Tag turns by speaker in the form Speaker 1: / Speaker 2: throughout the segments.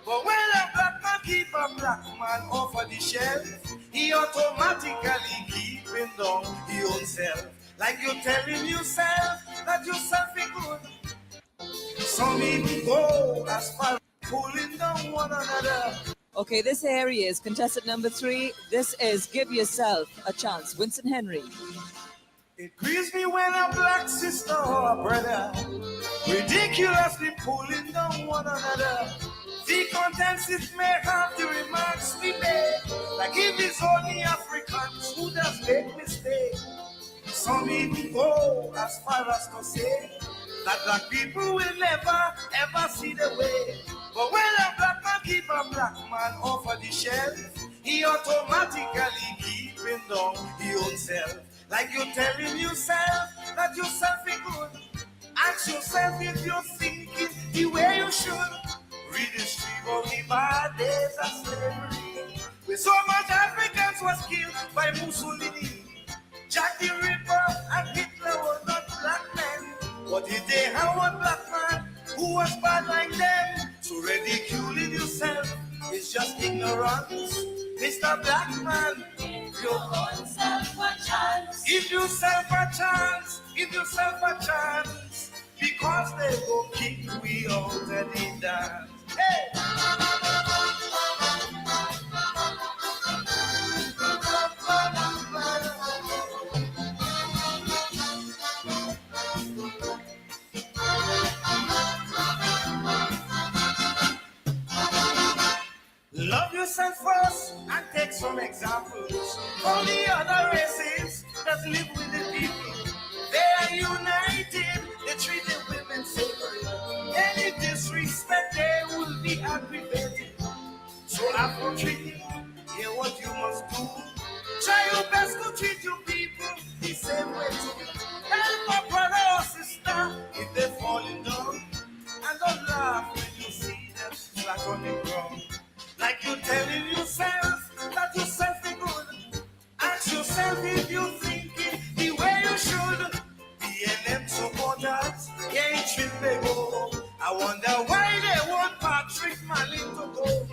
Speaker 1: But when a black man keep a black man off of the shelf, he automatically keeping down his own self. Like you're telling yourself that yourself is good. Some even go as far as pulling down one another.
Speaker 2: Okay, this area is contestant number 3. This is Give Yourself a Chance. Winston Henry.
Speaker 1: It grieves me when a black sister or a brother ridiculously pulling down one another. The contents it may have the remarks we make, like if it's only Africans who does make mistakes. Some even go as far as to say that black people will never ever see the way. But when a black man keep a black man off of the shelf, he automatically keeping down his own self. Like you're telling yourself that yourself is good. Ask yourself if you're thinking the way you should. Read history of the bad days of slavery, where so much Africans was killed by Mussolini. Jack the Ripper and Hitler were not black men, but did they have one black man who was bad like them? So ridiculing yourself is just ignorance. Mr. Black Man, give your own self a chance. Give yourself a chance. Give yourself a chance. Because they go kick we out of the dance. Hey! Love yourself first and take some examples from the other races that live with the people. They are united, they treat the women sacred. Any disrespect, they will be aggravated. So Afro treating, hear what you must do. Try your best to treat your people the same way too. Help a brother or sister if they're falling down. And don't laugh when you see them flat on the ground. Like you're telling yourself that yourself is good. Ask yourself if you're thinking the way you should. BNM supporters, yeah, it should they go. I wonder why they want Patrick Malin to go.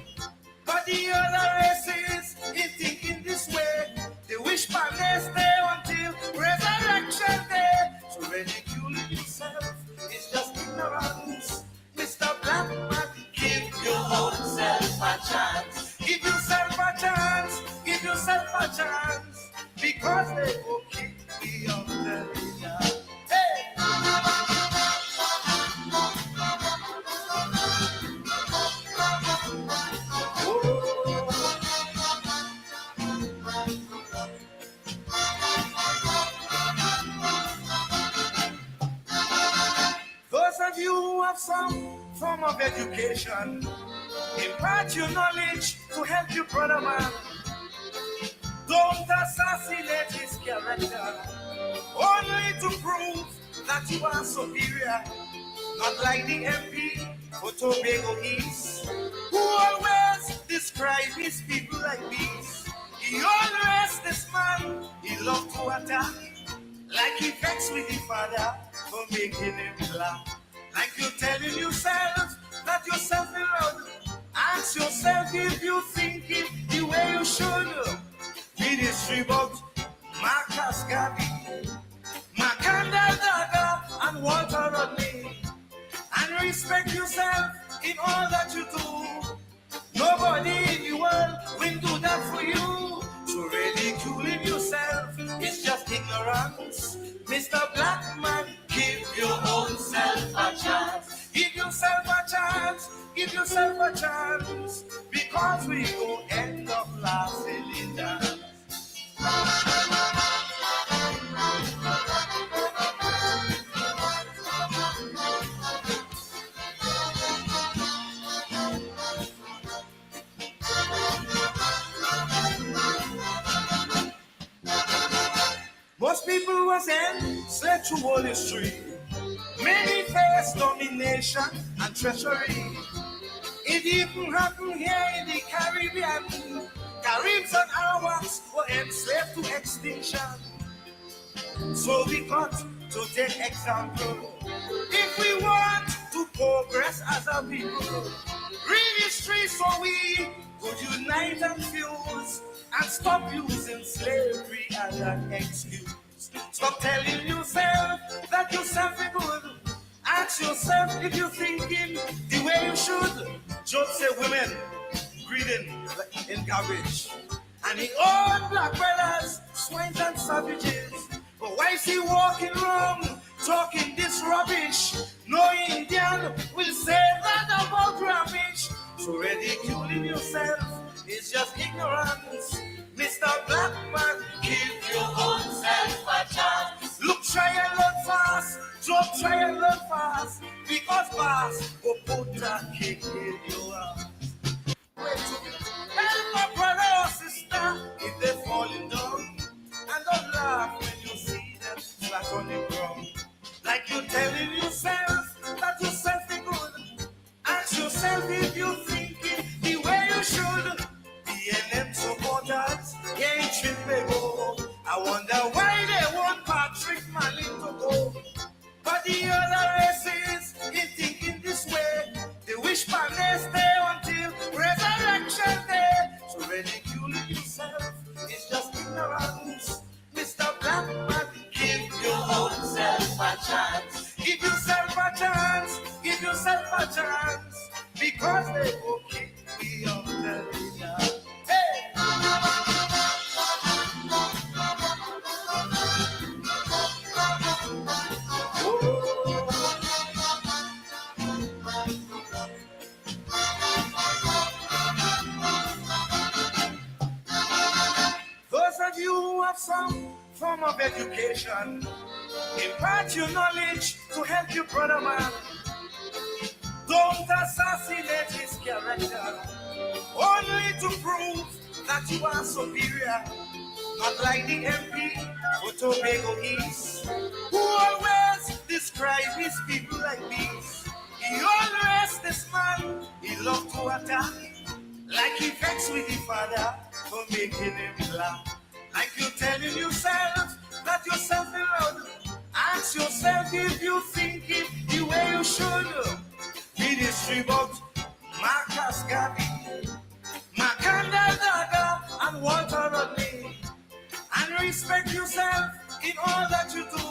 Speaker 1: But the other races is thinking this way. They wish Panay stay until resurrection day. So ridiculing yourself is just ignorance. Mr. Black Man, give your own self a chance. Give yourself a chance. Give yourself a chance. Because they will keep me on the leader. Hey! Those of you who have some form of education, impart your knowledge to help your brother man. Don't assassinate his character, only to prove that you are superior. Not like the MP for Tobago East, who always describe his people like beasts. He always this man, he loved to attack, like he vexed with the father for making him black. Like you're telling yourself that yourself is loud. Ask yourself if you think it the way you should. Read history about Marcus Garvey, Macanda Daga, and Walter Rodney. And respect yourself in all that you do. Nobody in the world will do that for you. So ridiculing yourself is just ignorance. Mr. Black Man, give your own self a chance. Give yourself a chance. Give yourself a chance. Because we go end up last in dance. Most people was enslaved through all history. Many face domination and treachery. It even happened here in the Caribbean. Caribs and Arawaks were enslaved to extinction. So we got to take example. If we want to progress as a people, Read history so we could unite and fuse and stop using slavery as an excuse. Stop telling yourself that yourself is good. Ask yourself if you're thinking the way you should. Just say women greeting in garbage. And the old black brothers, swines and savages. But why is he walking wrong, talking this rubbish? No Indian will say that about rubbish. So ridiculing yourself is just ignorance. Mr. Blackman, give your own self a chance. Look, try and learn fast. Don't try and learn fast. Because fast will put a kick in your ass. Help my brother or sister if they're falling down. And don't laugh when you see them flat on the ground. Like you're telling yourself that yourself is good. Ask yourself if you're thinking the way you should. BNM supporters, ain't they go. I wonder why they want Patrick Malley to go. But the other races ain't thinking this way. They wish man they stay until resurrection day. So ridiculing yourself is just ignorance. Mr. Blackman, give your own self a chance. Give yourself a chance. Give yourself a chance. Because they will kick me off the leader. Hey! Those of you who have some form of education, impart your knowledge to help your brother man. Don't assassinate his character, only to prove that you are superior. Not like the MP for Tobago East, who always describe his people like these. He always this man, he loved to attack, like he vexed with the father for making him laugh. Like you're telling yourself that yourself is loud. Ask yourself if you think it the way you should. Read history about Marcus Garvey, Macanda Daga, and Walter Rodney. And respect yourself in all that you do.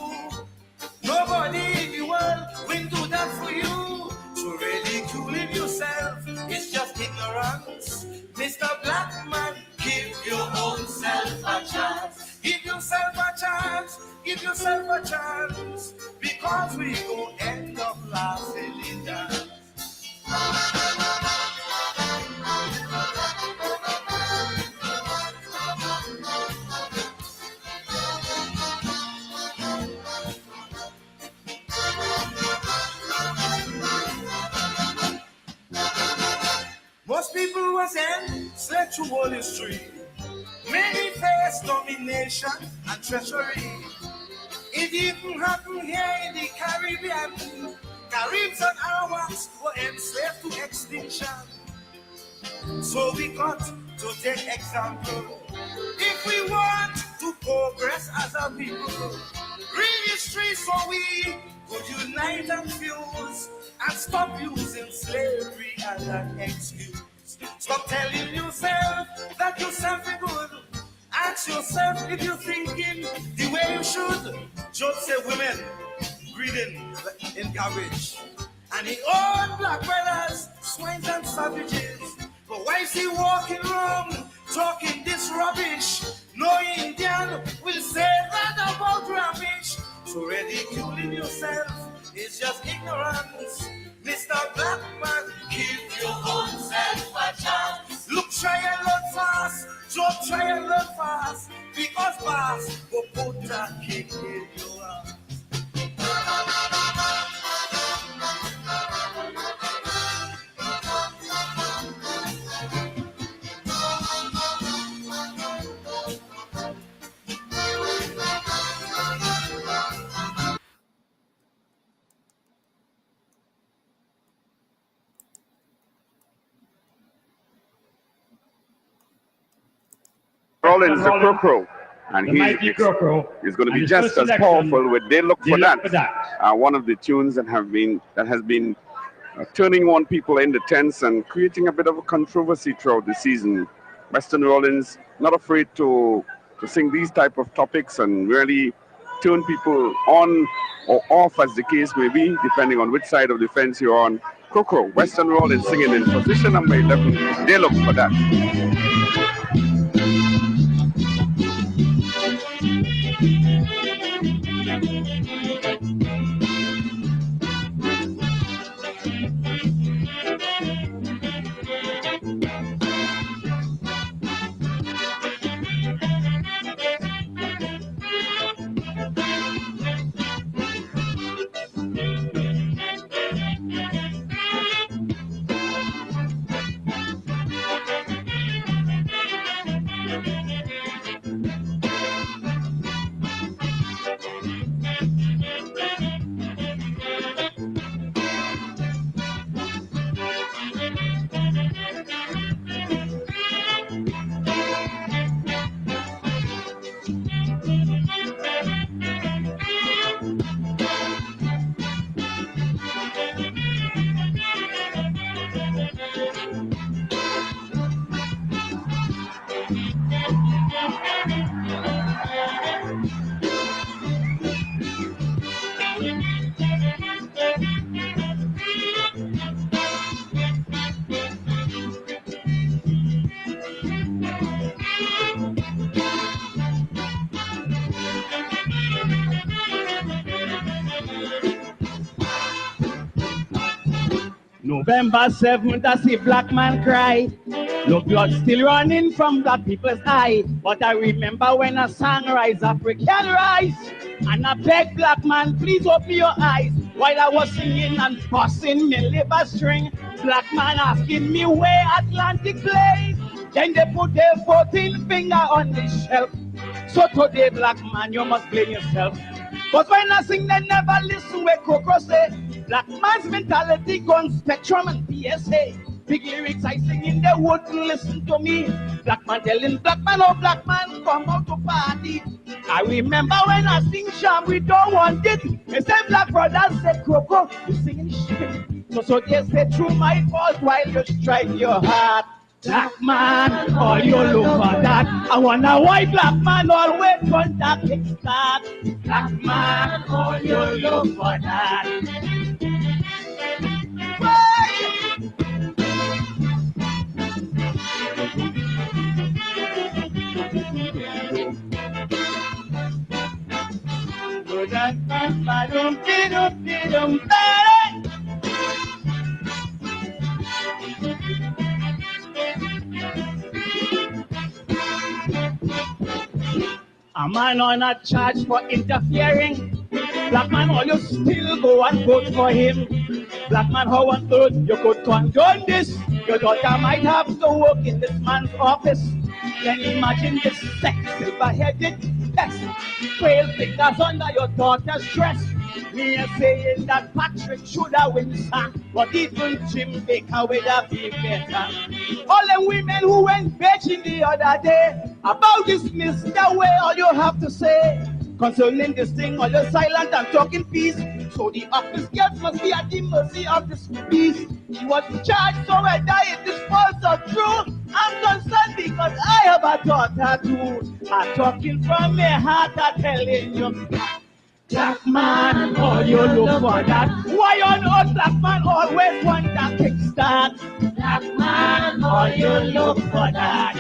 Speaker 1: Nobody in the world will do that for you. So ridiculing yourself is just ignorance. Mr. Blackman, give your own self a chance. Give yourself a chance. Give yourself a chance. Because we gon' end up lasting in that. Most people was in sexual history. Many face domination and treachery. It even happened here in the Caribbean. Caribs and Arawaks were enslaved to extinction. So we got to take example. If we want to progress as a people, read history so we could unite and fuse and stop using slavery as an excuse. Stop telling yourself that yourself is good. Ask yourself if you're thinking the way you should. Just say women greeting in garbage. And the old black brothers, swines and savages. But why is he walking wrong, talking this rubbish? No Indian will say that about rubbish. So ridiculing yourself is just ignorance. Mr. Blackman, give your own self a chance. Look, try and learn fast. Don't try and learn fast. Because fast will put a kick in your ass.
Speaker 3: Rollins the Crow, and he's going to be just as powerful with "They Look for That." One of the tunes that has been turning on people in the tents and creating a bit of a controversy throughout the season. Weston Rollins not afraid to sing these type of topics and really turn people on or off, as the case may be, depending on which side of the fence you're on. Coco, Weston Rollins singing in position number 11. They look for that.
Speaker 4: November 7th, I see black man cry. No blood still running from black people's eye. But I remember when a song rise, African rise. And I beg black man, please open your eyes. While I was singing and busting me liver string, black man asking me where Atlantic plays. Then they put their 14th finger on the shelf. So today, black man, you must blame yourself. But when I sing, they never listen where Coco say. Black man's mentality gone Spectrum and PSA. Big lyrics I sing in, they wouldn't listen to me. Black man telling black man, oh black man, come out to party. I remember when I sing Sham, we don't want it. They say black brothers say Coco, you singing shit. So they say through my fault while you strike your heart. Black man, all you look for that. I wonder why black man always want that kickstart. Black man, all you look for that. A man on a charge for interfering. Black man, all you still go and vote for him. Black man, how on earth you could condone this? Your daughter might have to work in this man's office. Then imagine this sex silver-headed pest. 12 fingers under your daughter's dress. Me a saying that Patrick should have win, sir. But even Jim Baker would have been better. All the women who went begging the other day about this Mr. Way, all you have to say concerning this thing, all you're silent and talking peace. So the office girls must be at the mercy of this beast. He was charged, so whether it is false or true, I'm concerned because I have a daughter too. I'm talking from my heart, I'm telling you. Black man, all you look for that. Why on earth black man always want that kickstart? Black man, all you look for that.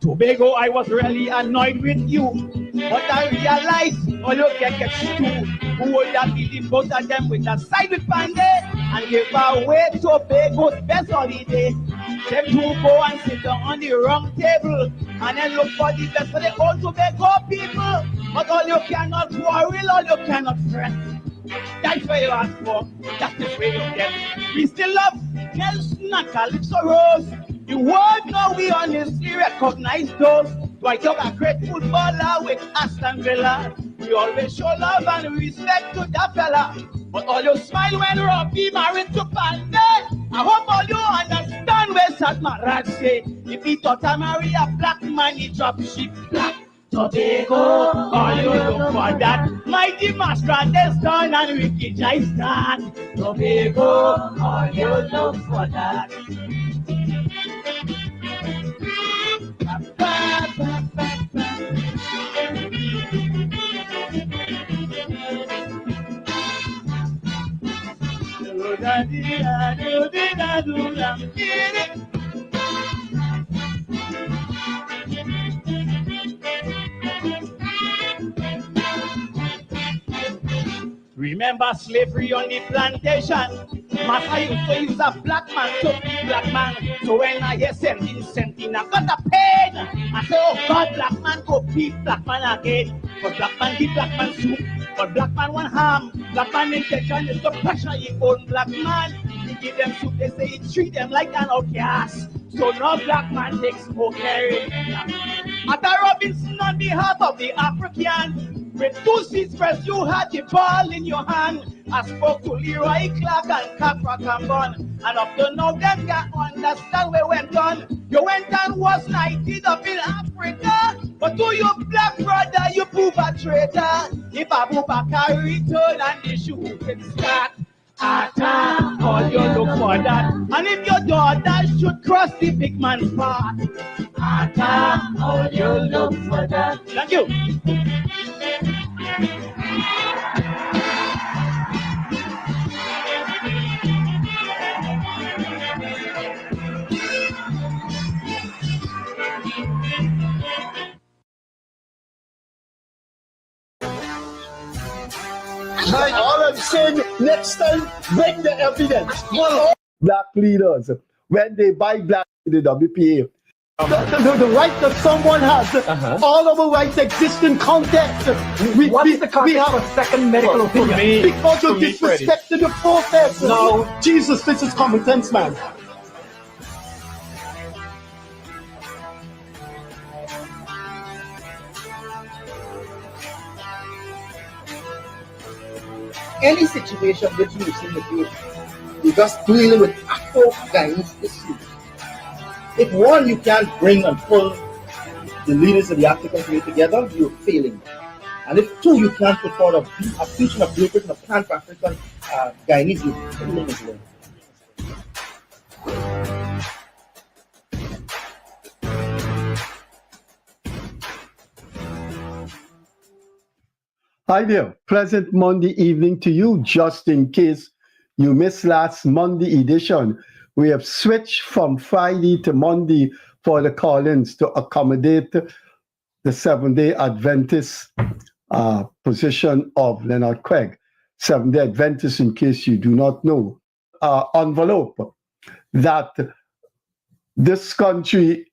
Speaker 4: Tobago, I was really annoyed with you, but I realized all you get too. Who would have believed both of them with a side with Pandey and give away Tobago's best holiday? Them two go and sit down on the wrong table and then look for the best for the old Tobago people. But all you cannot quarrel, all you cannot fret. That's what you ask for, that's the way you get. We still love Nelson and Calypso Rose. The world know we honestly recognize those. Why talk a great footballer with Aston Villa? We always show love and respect to that fella. But all you smile when Robbie married to Pandey. I hope all you understand where Satmarat say. If he thought I marry a black man, he drop ship black. Tobago, all you look for that. Mighty Master, there's done and Ricky Jai start. Tobago, all you look for that. Remember slavery on the plantation. Master used to use a black man to be black man. So when I hear something, I got a pain. I say, oh God, black man go beat black man again. But black man give black man soup. But black man want harm. Black man intention is to pressure his own black man. He give them soup, they say he treat them like an outcast. So now black man takes more care. Atta Robinson on behalf of the African. With 2 seats first, you had the ball in your hand. I spoke to Leroy Clark and Capra Cambon. And up to now, them can't understand where went on. You went and was knighted up in Africa. But to your black brother, you prove a traitor. If Abu Bakr return and the shooting start, Atta, all you look for that. And if your daughter should cross the big man's path, Atta, all you look for that. Thank you.
Speaker 5: All I'm saying, next time, bring the evidence. Black leaders, when they buy black in the WPA, the right that someone has, all of our rights exist in context.
Speaker 6: What's the context of a second medical opinion?
Speaker 5: Because you disrespected the process.
Speaker 6: No.
Speaker 5: Jesus, this is common sense, man.
Speaker 7: Any situation which you see in the field, you're just dealing with Afro-Guyanese issues. If one, you can't bring and pull the leaders of the African community together, you're failing. And if two, you can't put forward a future, a blueprint, a plan for African Guyanese, you're failing as well.
Speaker 5: Hi there. Pleasant Monday evening to you. Just in case you missed last Monday edition, we have switched from Friday to Monday for the call-ins to accommodate the Seventh-day Adventist position of Leonard Craig. Seventh-day Adventist, in case you do not know, envelope that this country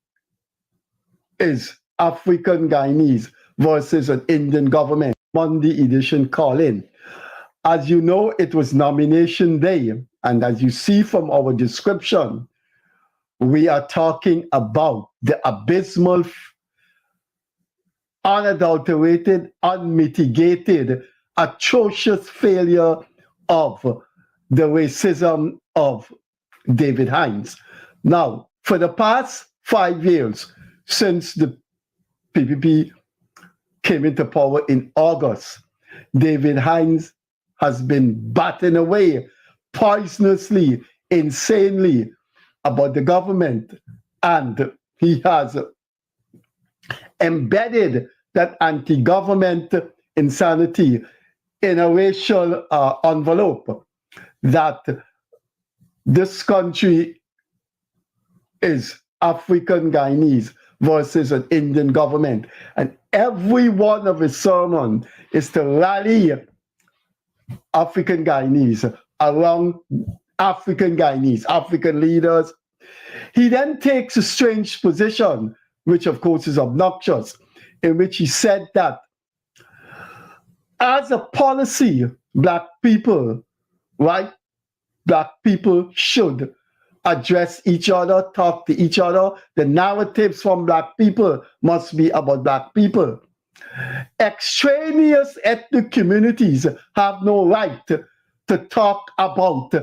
Speaker 5: is African Guyanese versus an Indian government. Monday edition call-in. As you know, it was nomination day, and as you see from our description, we are talking about the abysmal, unadulterated, unmitigated, atrocious failure of the racism of David Hines. Now, for the past 5 years, since the PPP came into power in August, David Hines has been batting away poisonously, insanely about the government, and he has embedded that anti-government insanity in a racial envelope that this country is African Guyanese versus an Indian government. And every one of his sermons is to rally African Guyanese around African Guyanese, African leaders. He then takes a strange position, which of course is obnoxious, in which he said that as a policy, black people, right, black people should address each other, talk to each other. The narratives from black people must be about black people. Extraneous ethnic communities have no right to talk about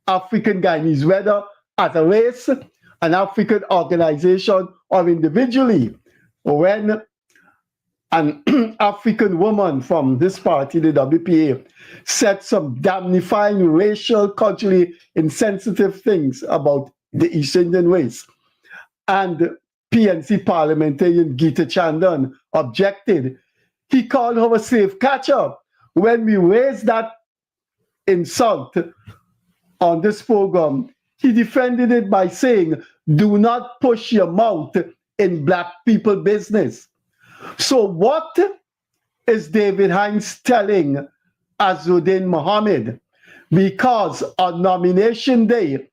Speaker 5: African Guyanese, whether as a race, an African organization, or individually. When an African woman from this party, the WPA, said some damnifying racial, culturally insensitive things about the East Indian race, and PNC parliamentarian Geeta Chandan objected, he called her a slave catcher. When we raised that insult on this program, he defended it by saying, do not push your mouth in black people business. So what is David Hines telling Azzuddin Mohammed? Because on nomination day,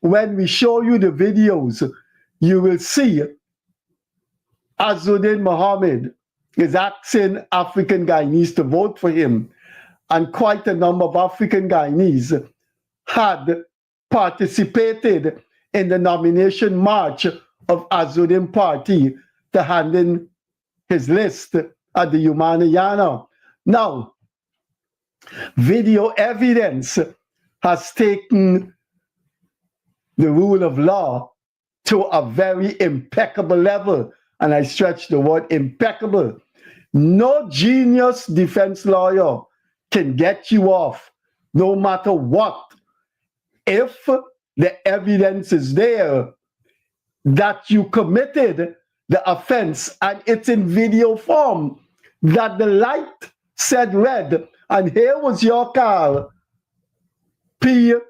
Speaker 5: when we show you the videos, you will see Azzuddin Mohammed is asking African Guyanese to vote for him. And quite a number of African Guyanese had participated in the nomination march of Azzuddin Party to hand in his list at the Umanayana. Now, video evidence has taken the rule of law to a very impeccable level, and I stretch the word impeccable. No genius defense lawyer can get you off, no matter what, if the evidence is there that you committed the offense and it's in video form, that the light said red, and here was your car, PQQQ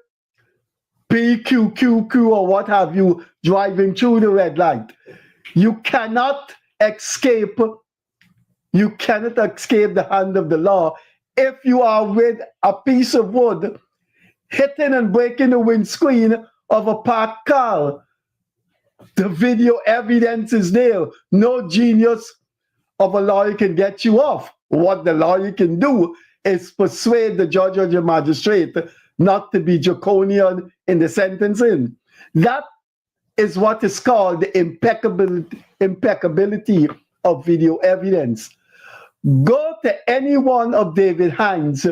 Speaker 5: or what have you, driving through the red light. You cannot escape the hand of the law if you are with a piece of wood hitting and breaking the windscreen of a parked car. The video evidence is there. No genius of a lawyer can get you off. What the lawyer can do is persuade the judge or the magistrate not to be draconian in the sentencing. That is what is called the impeccability of video evidence. Go to any one of David Hines'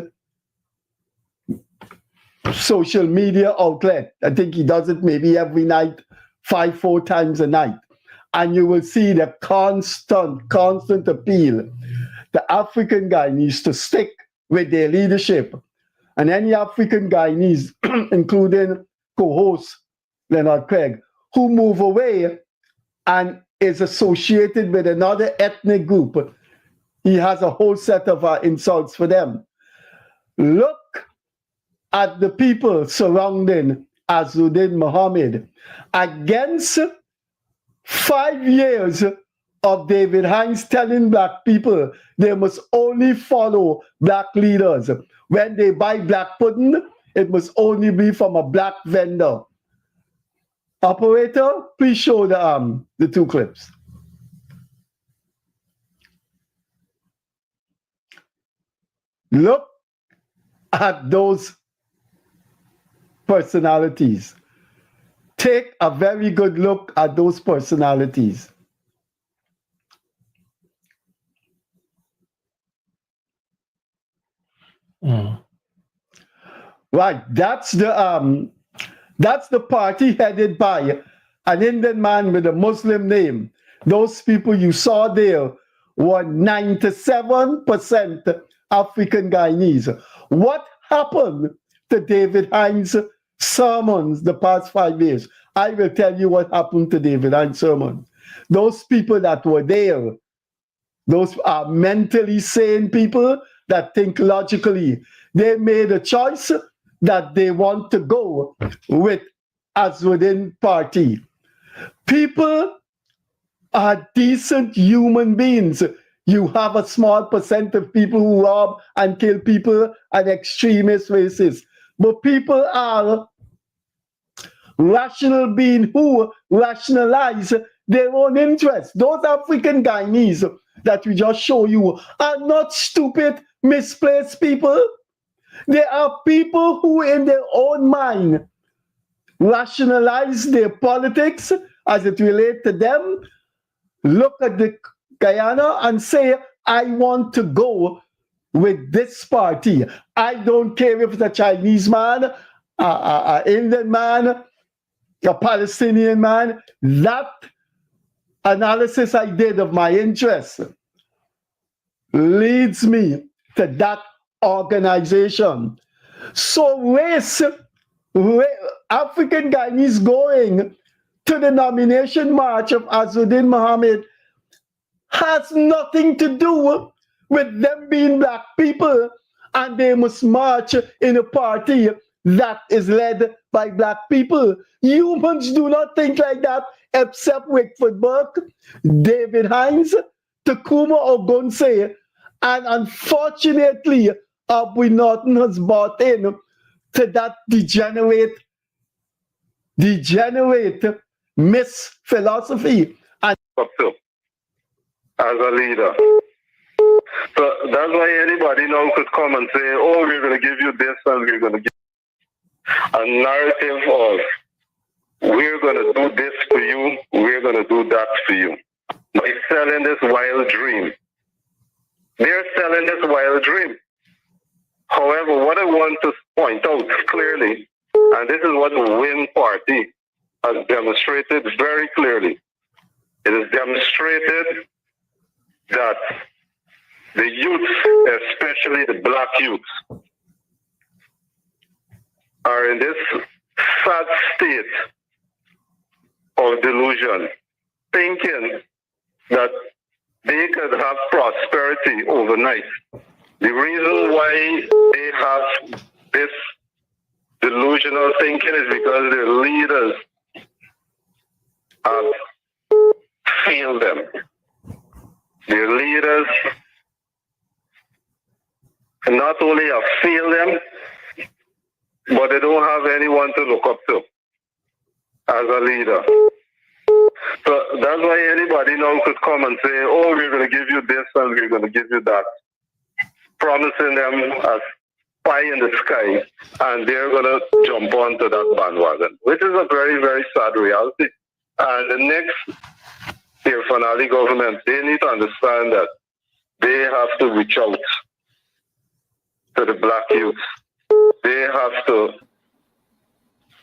Speaker 5: social media outlet. I think he does it maybe every night, 4 times a night. And you will see the constant appeal. The African Guyanese to stick with their leadership. And any African Guyanese, including co-host Leonard Craig, who move away and is associated with another ethnic group, he has a whole set of insults for them. Look at the people surrounding Azzuddin Mohammed. Against 5 years of David Hines telling black people they must only follow black leaders. When they buy black pudding, it must only be from a black vendor. Operator, please show the 2 clips. Look at those personalities. Take a very good look at those personalities. Right, that's the party headed by an Indian man with a Muslim name. Those people you saw there were 97% African Guyanese. What happened to David Hines' sermons the past 5 years? I will tell you what happened to David Hines' sermon. Those people that were there, those are mentally sane people that think logically. They made a choice that they want to go with Azzuddin Party. People are decent human beings. You have a small percent of people who rob and kill people and extremist racists. But people are rational beings who rationalize their own interests. Those African Guyanese that we just show you are not stupid, misplaced people. They are people who in their own mind rationalize their politics as it relates to them, look at the Guyana and say, I want to go with this party. I don't care if it's a Chinese man, an Indian man, a Palestinian man. That analysis I did of my interests leads me to that organization. So African Guyanese going to the nomination march of Azuddin Mohammed has nothing to do with them being black people, and they must march in a party that is led by black people. Humans do not think like that, except Wickford Burke, David Hines, Takuma Ogunse, and unfortunately, Abui Norton has bought in to that degenerate mis-philosophy. And
Speaker 8: as a leader. So that's why anybody now could come and say, oh, we're going to give you this and we're going to give a narrative of we're going to do this for you, we're going to do that for you. By selling this wild dream. They're selling this wild dream. However, what I want to point out clearly, and this is what the Win Party has demonstrated very clearly, it is demonstrated that the youth, especially the black youth, are in this sad state of delusion, thinking that they could have prosperity overnight. The reason why they have this delusional thinking is because their leaders have failed them. Their leaders not only have failed them, but they don't have anyone to look up to as a leader. So that's why anybody now could come and say, oh, we're going to give you this and we're going to give you that, promising them a pie in the sky, and they're going to jump onto that bandwagon, which is a very, very sad reality. And the next Fanali government, they need to understand that they have to reach out to the black youth. They have to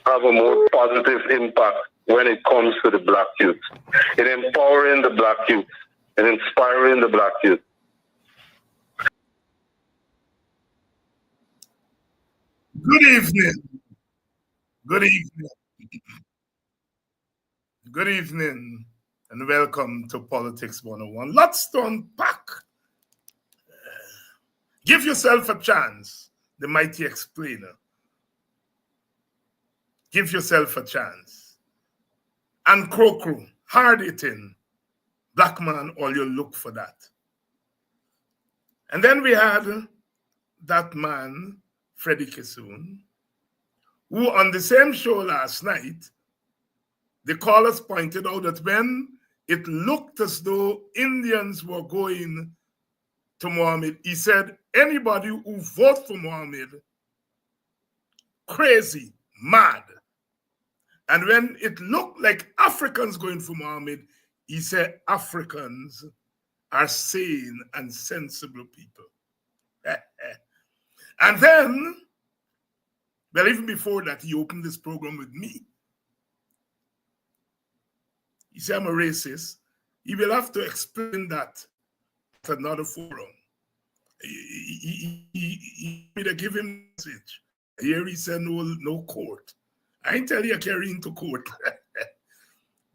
Speaker 8: have a more positive impact when it comes to the black youth, in empowering the black youth, and inspiring the black youth.
Speaker 1: Good evening. Good evening. Good evening, and welcome to Politics 101. Lots to unpack. Give yourself a chance, the mighty explainer. Give yourself a chance. And Krokro, hard-hitting, black man, all you look for that. And then we had that man, Freddie Kissoon, who on the same show last night, the callers pointed out that when it looked as though Indians were going to Mohammed, he said, anybody who votes for Mohammed, crazy, mad. And when it looked like Africans going for Mohammed, he said Africans are sane and sensible people. And then, well, even before that, he opened this program with me. He said, I'm a racist. He will have to explain that at another forum. He made a give him message. Here he said, no court. I ain't tell you I carry into court.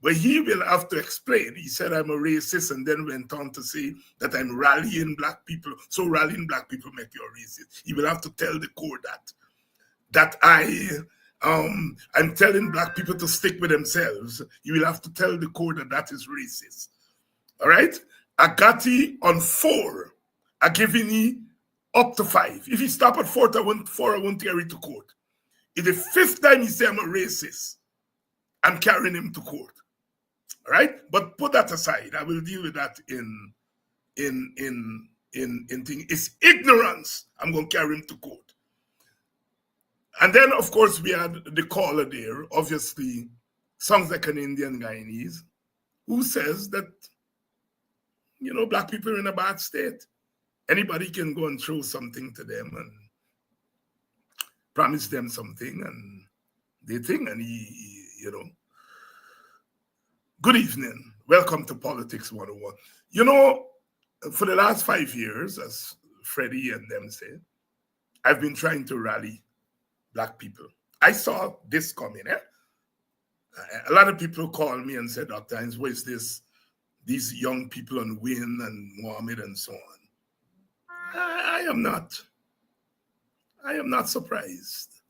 Speaker 1: But he will have to explain. He said, I'm a racist, and then went on to say that I'm rallying black people. So rallying black people make you a racist. He will have to tell the court that I'm telling black people to stick with themselves. You will have to tell the court that is racist. All right? Agati on 4. Agivini up to 5. If he stop at 4, I won't carry to court. If the 5th time he say I'm a racist, I'm carrying him to court. All right? But put that aside. I will deal with that in thing. It's ignorance. I'm going to carry him to court.
Speaker 9: And then, of course, we had the caller there, obviously, sounds like an Indian Guyanese, who says that, you know, black people are in a bad state. Anybody can go and throw something to them and promise them something, and they think, and you know. Good evening. Welcome to Politics 101. You know, for the last 5 years, as Freddie and them say, I've been trying to rally black people. I saw this coming. A lot of people call me and said, Dr. Hines, what is this? These young people on Win and Mohammed and so on. I am not surprised.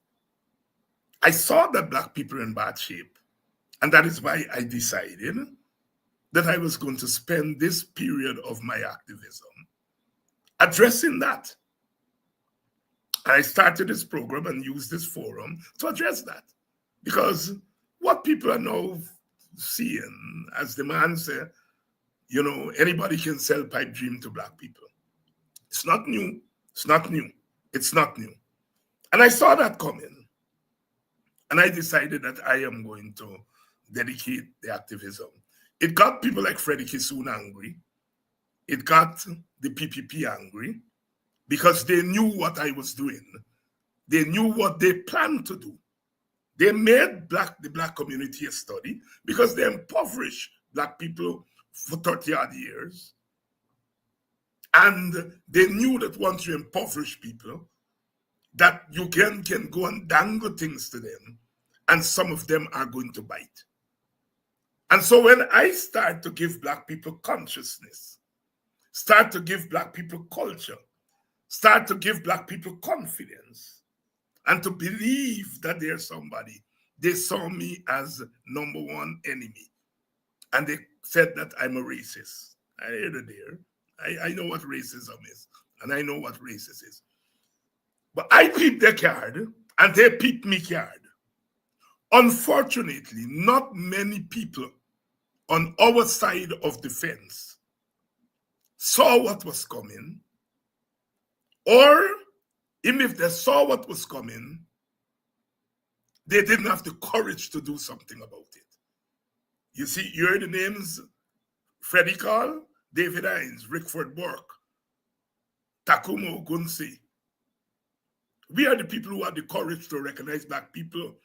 Speaker 9: I saw that black people are in bad shape. And that is why I decided that I was going to spend this period of my activism addressing that. I started this program and used this forum to address that. Because what people are now seeing, as the man said, you know, anybody can sell pipe dream to black people. It's not new. It's not new. It's not new. And I saw that coming. And I decided that I am going to dedicate the activism. It got people like Freddie Kissoon angry. It got the PPP angry because they knew what I was doing. They knew what they planned to do. They made the black community a study because they impoverished black people for 30-odd years. And they knew that once you impoverish people, that you can go and dangle things to them, and some of them are going to bite. And so when I start to give black people consciousness, start to give black people culture, start to give black people confidence, and to believe that there's somebody, they saw me as number one enemy. And they said that I'm a racist. I heard it there. I know what racism is, and I know what racist is. But I peeped their card, and they peeped me card. Unfortunately, not many people on our side of the fence saw what was coming, or even if they saw what was coming, they didn't have the courage to do something about it. You see, you heard the names: Freddie Call, David Hines, Rickford Burke, Takumo Gunsi. We are the people who have the courage to recognize black people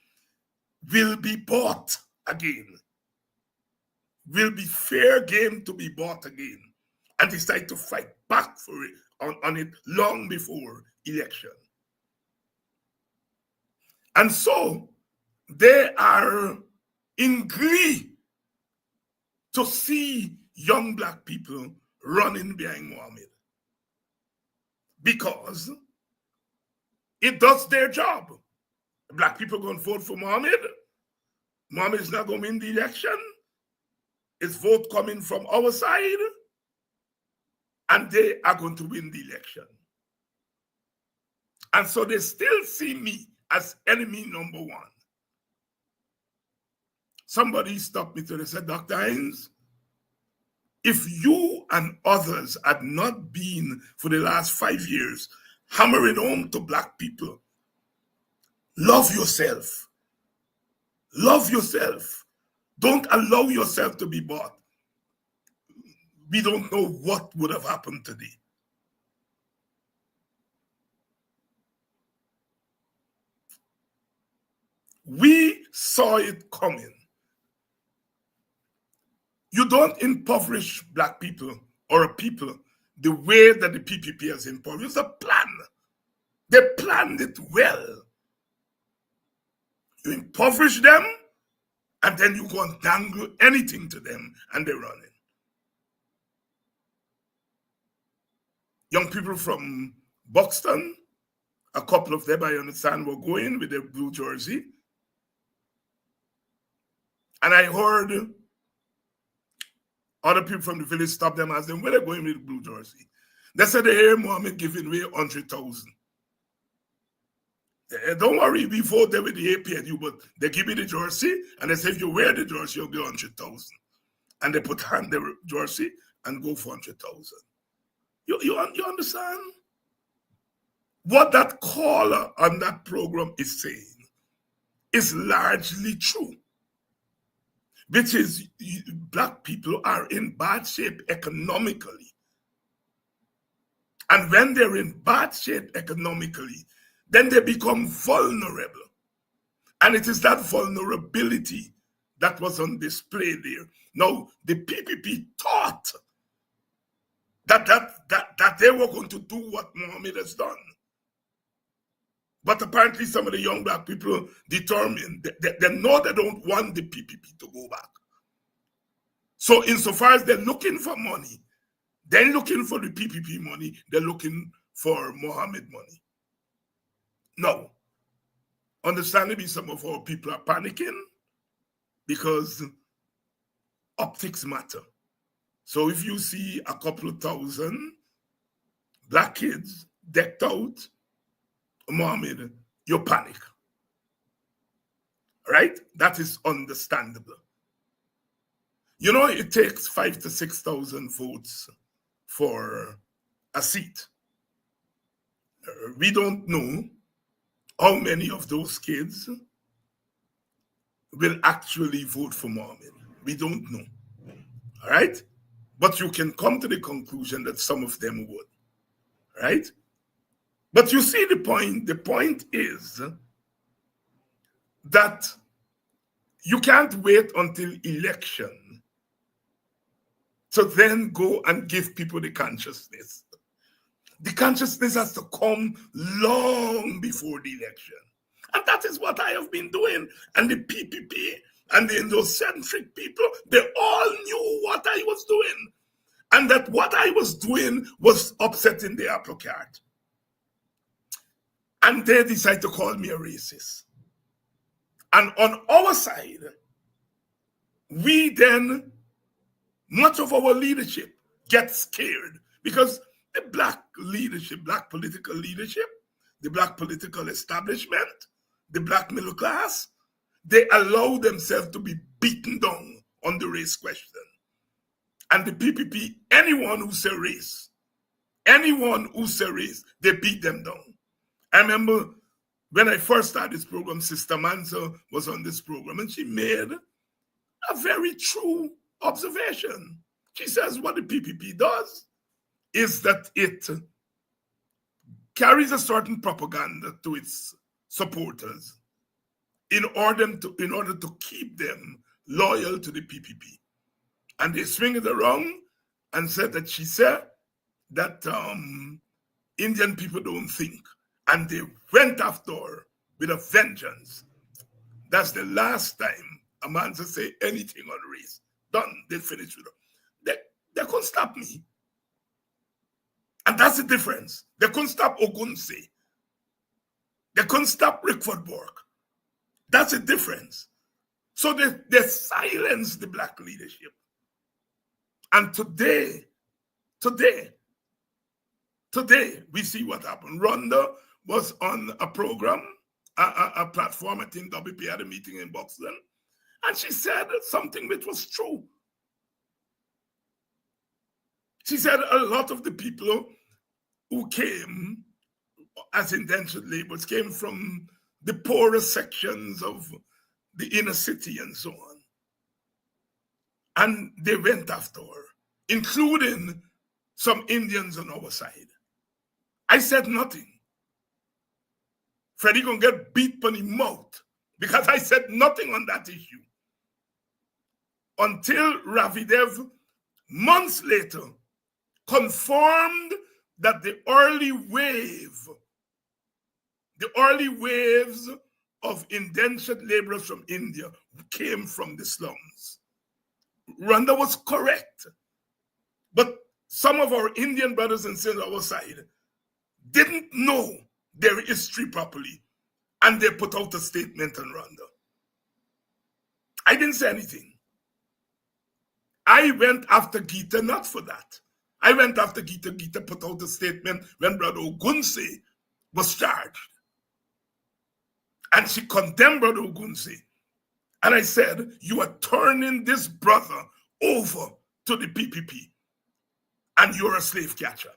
Speaker 9: will be bought again, will be fair game to be bought again, and decide to fight back for it on it long before election. And so they are in glee to see young black people running behind Mohammed, because it does their job. Black people going to vote for Mohammed. Mohammed is not going to win the election. His vote coming from our side, and they are going to win the election. And so they still see me as enemy number one. Somebody stopped me today and said, Dr. Hines, if you and others had not been for the last 5 years hammering home to black people, love yourself. Love yourself. Don't allow yourself to be bought. We don't know what would have happened today. We saw it coming. You don't impoverish black people or a people the way that the PPP has impoverished. It's a plan. They planned it well. You impoverish them, and then you go and dangle anything to them, and they're running. Young people from Buxton, a couple of them, I understand, were going with their blue jersey. And I heard other people from the village stop them and ask them, where they're going with the blue jersey. They said they hear Mohammed giving away 100,000. Don't worry, we vote there with the APNU, but they give you the jersey, and they say if you wear the jersey, you'll get 100,000. And they put on the jersey and go for 100,000. You understand? what that caller on that program is saying is largely true, which is black people are in bad shape economically. And when they're in bad shape economically, then they become vulnerable. And it is that vulnerability that was on display there. Now, the PPP thought that they were going to do what Mohammed has done. But apparently some of the young black people determined, they know they don't want the PPP to go back. So insofar as they're looking for money, they're looking for the PPP money, they're looking for Mohammed money. Now, understandably, some of our people are panicking because optics matter. So if you see a couple of thousand black kids decked out, Mohammed, you panic. Right? That is understandable. You know, it takes 5,000 to 6,000 votes for a seat. We don't know how many of those kids will actually vote for Mohammed. We don't know. All right? But you can come to the conclusion that some of them would. Right? But you see the point. The point is that you can't wait until election to then go and give people the consciousness. The consciousness has to come long before the election. And that is what I have been doing. And the PPP and the Indo-centric people, they all knew what I was doing. And that what I was doing was upsetting the apple cart. And they decide to call me a racist. And on our side, we then, much of our leadership gets scared because the black leadership, black political leadership, the black political establishment, the black middle class, they allow themselves to be beaten down on the race question. And the PPP, anyone who say race, they beat them down. I remember when I first started this program, Sister Manso was on this program, and she made a very true observation. She says what the PPP does is that it carries a certain propaganda to its supporters in order to keep them loyal to the PPP. And they swing it around and said that she said that Indian people don't think. And they went after her with a vengeance. That's the last time a man to say anything on race. Done. They finished with her. They couldn't stop me. And that's the difference. They couldn't stop Ogunse. They couldn't stop Rickford Bork. That's the difference. So they silenced the black leadership. And today, we see what happened. Rhonda was on a program, a platform, I think WP had a meeting in Boston, and she said something which was true. She said a lot of the people who came as indentured laborers came from the poorer sections of the inner city and so on. And they went after her, including some Indians on our side. I said nothing. Freddie gonna get beat on the mouth because I said nothing on that issue. Until Ravidev, months later, confirmed that the early waves of indentured laborers from India came from the slums. Rhonda was correct. But some of our Indian brothers and sisters on our side didn't know their history properly, and they put out a statement on Rhonda. I didn't say anything. I went after Gita not for that. I went after Gita. Gita put out a statement when Brother Ogunse was charged. And she condemned Brother Ogunse. And I said, you are turning this brother over to the PPP. And you're a slave catcher.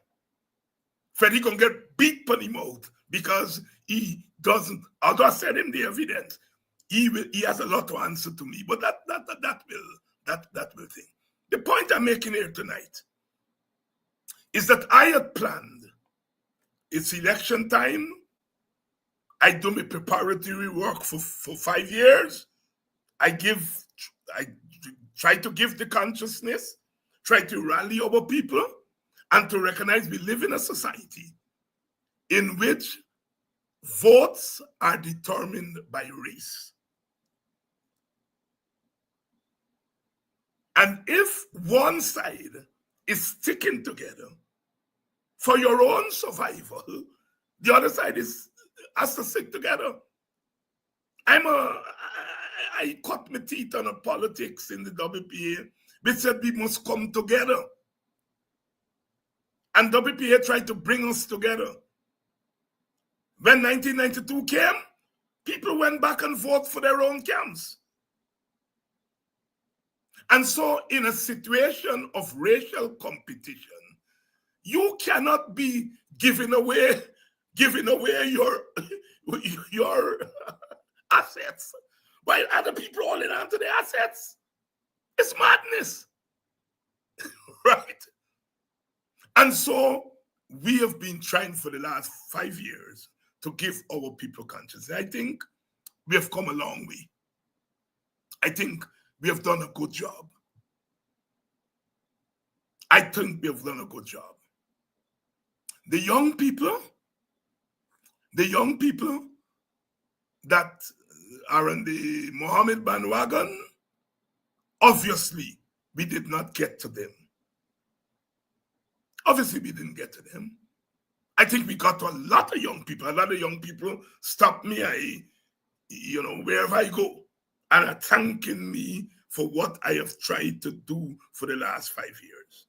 Speaker 9: Freddie can get beat on the mouth because he doesn't, although I sent him the evidence, he has a lot to answer to me, but that will thing. The point I'm making here tonight is that I had planned, it's election time, I do my preparatory work for 5 years, I try to give the consciousness, try to rally our people, and to recognize we live in a society in which votes are determined by race. And if one side is sticking together for your own survival, the other side has to stick together. I cut my teeth on a politics in the WPA, which said we must come together. And WPA tried to bring us together. When 1992 came, people went back and voted for their own camps. And so in a situation of racial competition, you cannot be giving away your assets while other people holding on to their assets. It's madness, right? And so we have been trying for the last 5 years to give our people conscience. I think we have come a long way. I think we have done a good job. I think we have done a good job. The young people that are on the Mohammed bandwagon, obviously, we did not get to them. Obviously, we didn't get to them. I think we got to a lot of young people. A lot of young people stop me, wherever I go, and are thanking me for what I have tried to do for the last 5 years.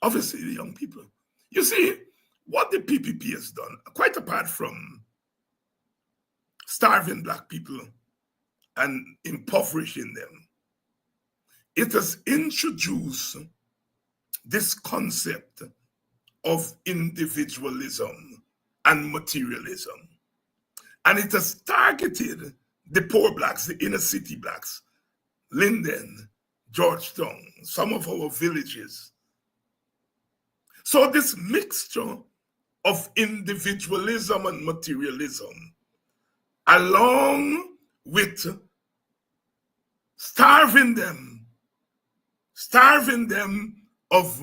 Speaker 9: Obviously, the young people. You see, what the PPP has done, quite apart from starving Black people and impoverishing them, it has introduced this concept of individualism and materialism. And it has targeted the poor Blacks, the inner city Blacks, Linden, Georgetown, some of our villages. So this mixture of individualism and materialism, along with starving them of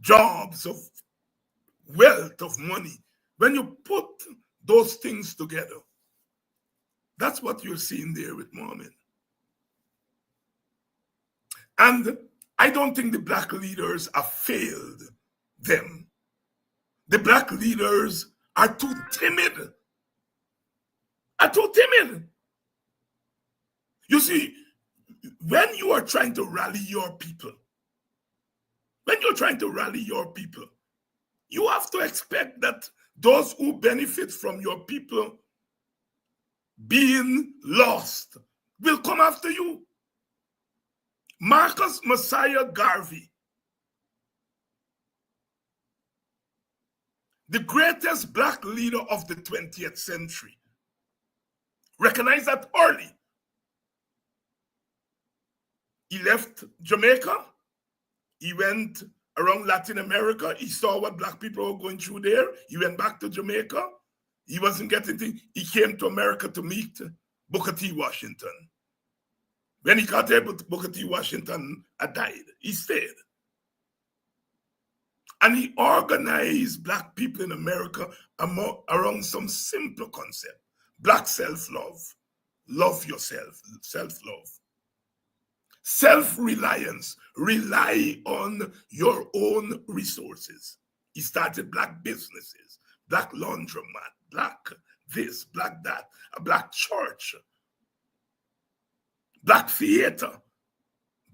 Speaker 9: jobs, of wealth, of money. When you put those things together, that's what you're seeing there with Mohammed. And I don't think the Black leaders have failed them. The Black leaders are too timid. You see, when you are trying to rally your people, you have to expect that those who benefit from your people being lost will come after you. Marcus Messiah Garvey, the greatest Black leader of the 20th century, recognized that early. He left Jamaica. He went around Latin America. He saw what Black people were going through there. He went back to Jamaica. He wasn't getting things. He came to America to meet Booker T. Washington. When he got there, Booker T. Washington had died. He stayed. And he organized Black people in America around some simple concept. Black self-love. Love yourself. Self-love. Self-reliance. Rely on your own resources. He started Black businesses, Black laundromat, Black this, Black that, a Black church, Black theater,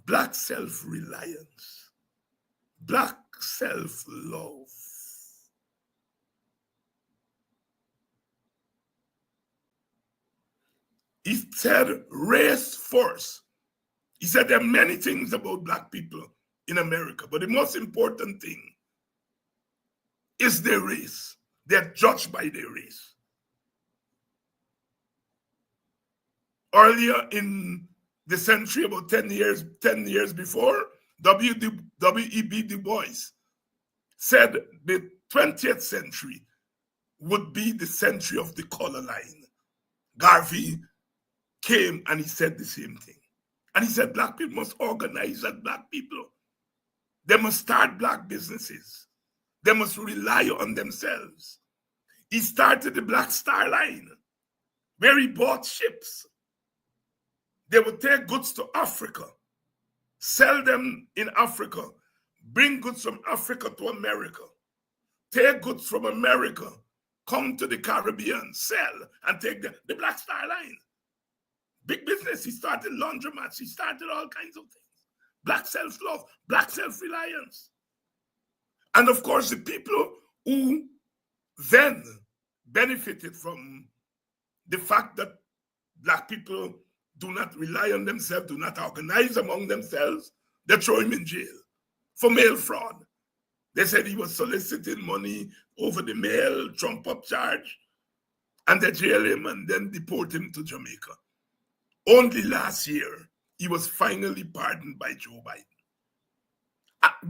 Speaker 9: Black self-reliance, Black self-love. He said race first. He said there are many things about Black people in America, but the most important thing is their race. They're judged by their race. Earlier in the century, about 10 years before, W.E.B. Du Bois said the 20th century would be the century of the color line. Garvey came and he said the same thing. And he said black people must organize as black people. They must start black businesses. They must rely on themselves. He started the Black Star Line, where he bought ships. They would take goods to Africa, sell them in Africa, bring goods from Africa to America, take goods from America, come to the Caribbean, sell, and take the Black Star Line. Big business. He started laundromats. He started all kinds of things. Black self-love, black self-reliance. And of course, the people who then benefited from the fact that black people do not rely on themselves, do not organize among themselves, they throw him in jail for mail fraud. They said he was soliciting money over the mail, trump up charge, and they jail him and then deport him to Jamaica. Only last year, he was finally pardoned by Joe Biden.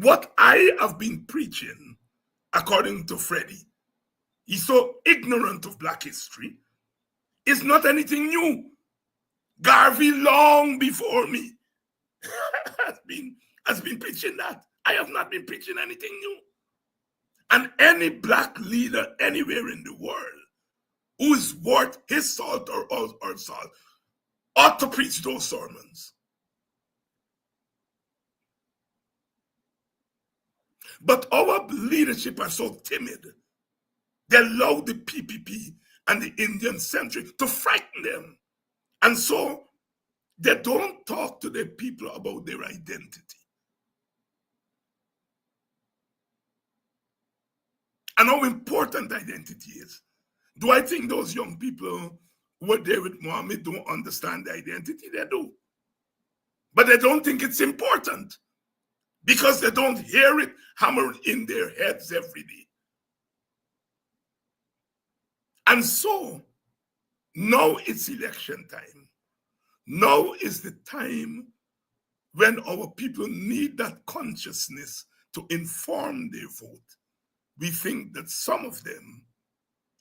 Speaker 9: What I have been preaching, according to Freddie, he's so ignorant of black history, is not anything new. Garvey, long before me, has been preaching that. I have not been preaching anything new. And any black leader anywhere in the world who is worth his salt or salt ought to preach those sermons. But our leadership are so timid. They allow the PPP and the Indian century to frighten them. And so they don't talk to the people about their identity. And how important identity is. Do I think those young people who were there with Muhammad don't understand the identity? They do. But they don't think it's important because they don't hear it hammered in their heads every day. And so now it's election time. Now is the time when our people need that consciousness to inform their vote. We think that some of them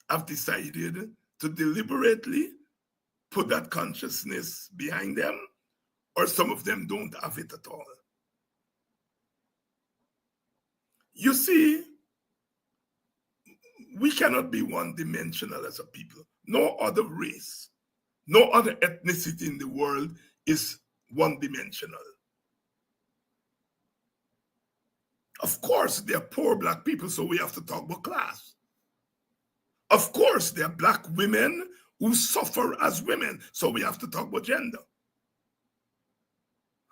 Speaker 9: have decided to deliberately put that consciousness behind them, or some of them don't have it at all. You see, we cannot be one-dimensional as a people. No other race, no other ethnicity in the world is one-dimensional. Of course, there are poor black people, so we have to talk about class. Of course, there are black women who suffer as women, so we have to talk about gender.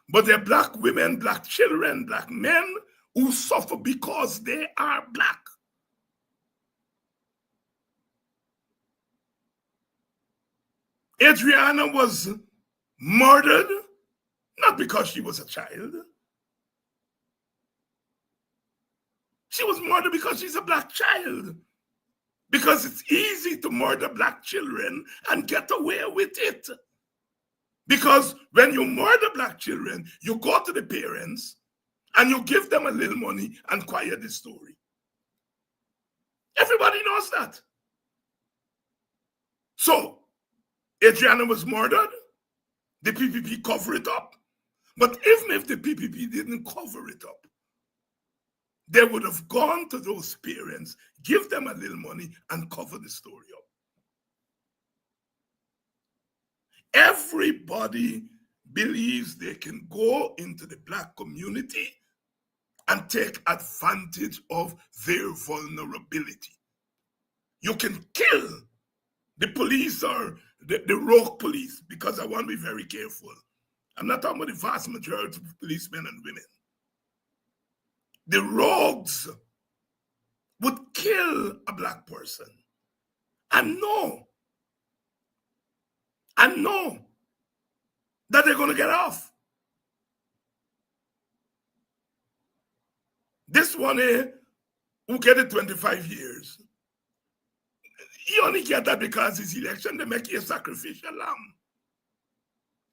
Speaker 9: But there are black women, black children, black men who suffer because they are black. Adriana was murdered, not because she was a child. She was murdered because she's a black child. Because it's easy to murder black children and get away with it. Because when you murder black children, you go to the parents and you give them a little money and quiet the story. Everybody knows that. So, Adriana was murdered. The PPP covered it up. But even if the PPP didn't cover it up, they would have gone to those parents, give them a little money, and cover the story up. Everybody believes they can go into the black community and take advantage of their vulnerability. You can kill the police or the rogue police, because I want to be very careful. I'm not talking about the vast majority of policemen and women. The rogues would kill a black person and know that they're going to get off. This one here, who get it 25 years, He only get that because his election, they make you a sacrificial lamb.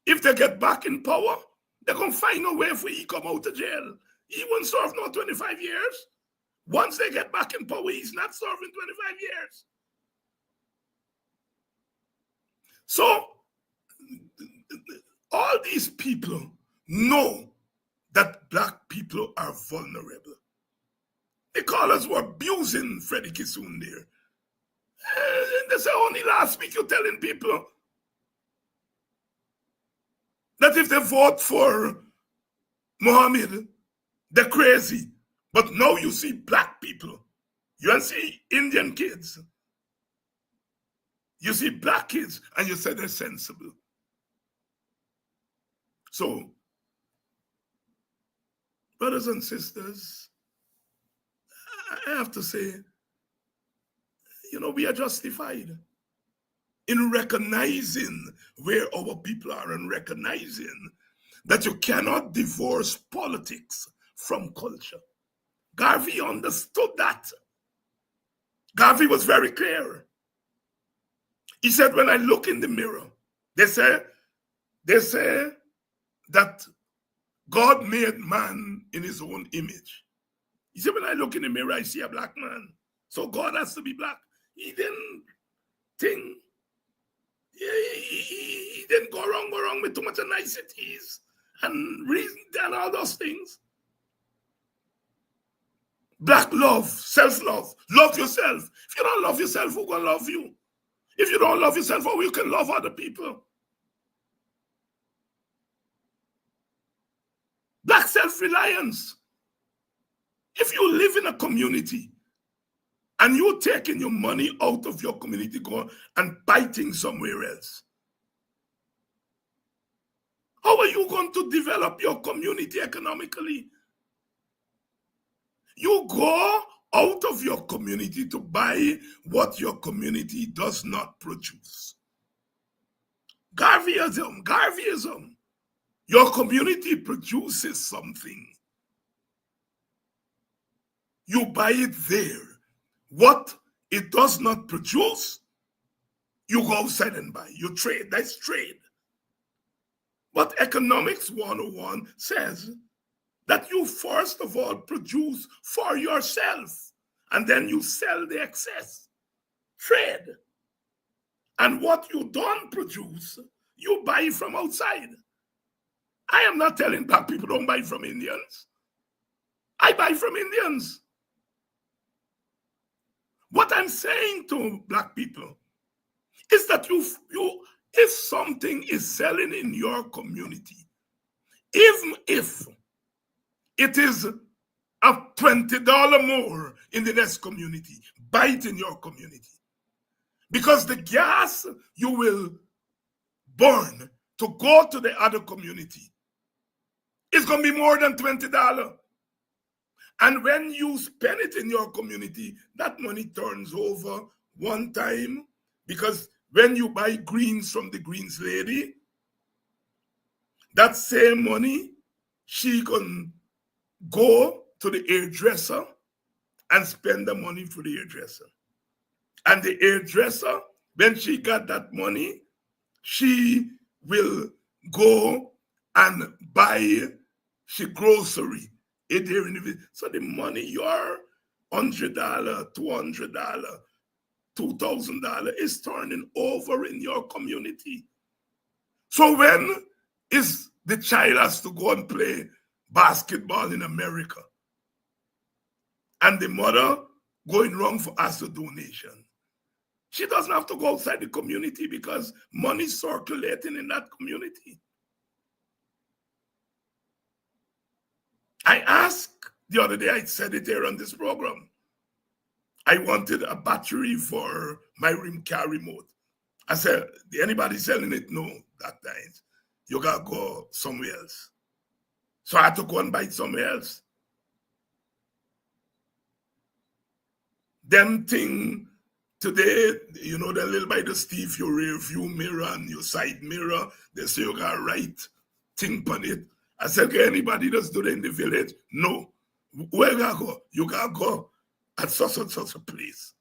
Speaker 9: If they get back in power, they're going to find a way for he come out of jail. He won't serve no 25 years. Once they get back in power, he's not serving 25 years. So, all these people know that black people are vulnerable. The callers were abusing Freddie Kissoon there. And they say only last week you're telling people that if they vote for Mohammed, they're crazy. But now you see black people. You don't see Indian kids. You see black kids and you say they're sensible. So, brothers and sisters, I have to say, we are justified in recognizing where our people are and recognizing that you cannot divorce politics from culture. Garvey understood that. Garvey was very clear. He said, when I look in the mirror, they say that God made man in his own image. He said, when I look in the mirror, I see a black man. So God has to be black. He didn't think, he didn't go wrong with too much niceties and reason and all those things. Black love, self-love, love yourself. If you don't love yourself, who's going to love you? If you don't love yourself, how you can love other people? Black self-reliance. If you live in a community and you're taking your money out of your community go and biting somewhere else, how are you going to develop your community economically? You go out of your community to buy what your community does not produce. Garveyism. Your community produces something. You buy it there. What it does not produce, you go outside and buy. You trade. That's trade. But Economics 101 says that you first of all produce for yourself and then you sell the excess. Trade. And what you don't produce, you buy from outside. I am not telling black people don't buy from Indians. I buy from Indians. What I'm saying to black people is that if something is selling in your community, even if it is a $20 more in the next community, buy it in your community. Because the gas you will burn to go to the other community is going to be more than $20. And when you spend it in your community, that money turns over one time, because when you buy greens from the greens lady, that same money, she can go to the hairdresser and spend the money for the hairdresser. And the hairdresser, when she got that money, she will go and buy she grocery. So the money, your $100, $200, $2,000 is turning over in your community. So when is the child has to go and play basketball in America and the mother going wrong for us to donation? She doesn't have to go outside the community because money is circulating in that community. I asked the other day, I said it here on this program, I wanted a battery for my rim car remote. I said, anybody selling it? No, that time. You gotta go somewhere else. So I had to go and buy it somewhere else. Them thing today, they little by the Steve, your rear view mirror and your side mirror, they say you got right thing on it. I said, can anybody just do that in the village? No. Where you gotta go? You gotta go at such and such a place.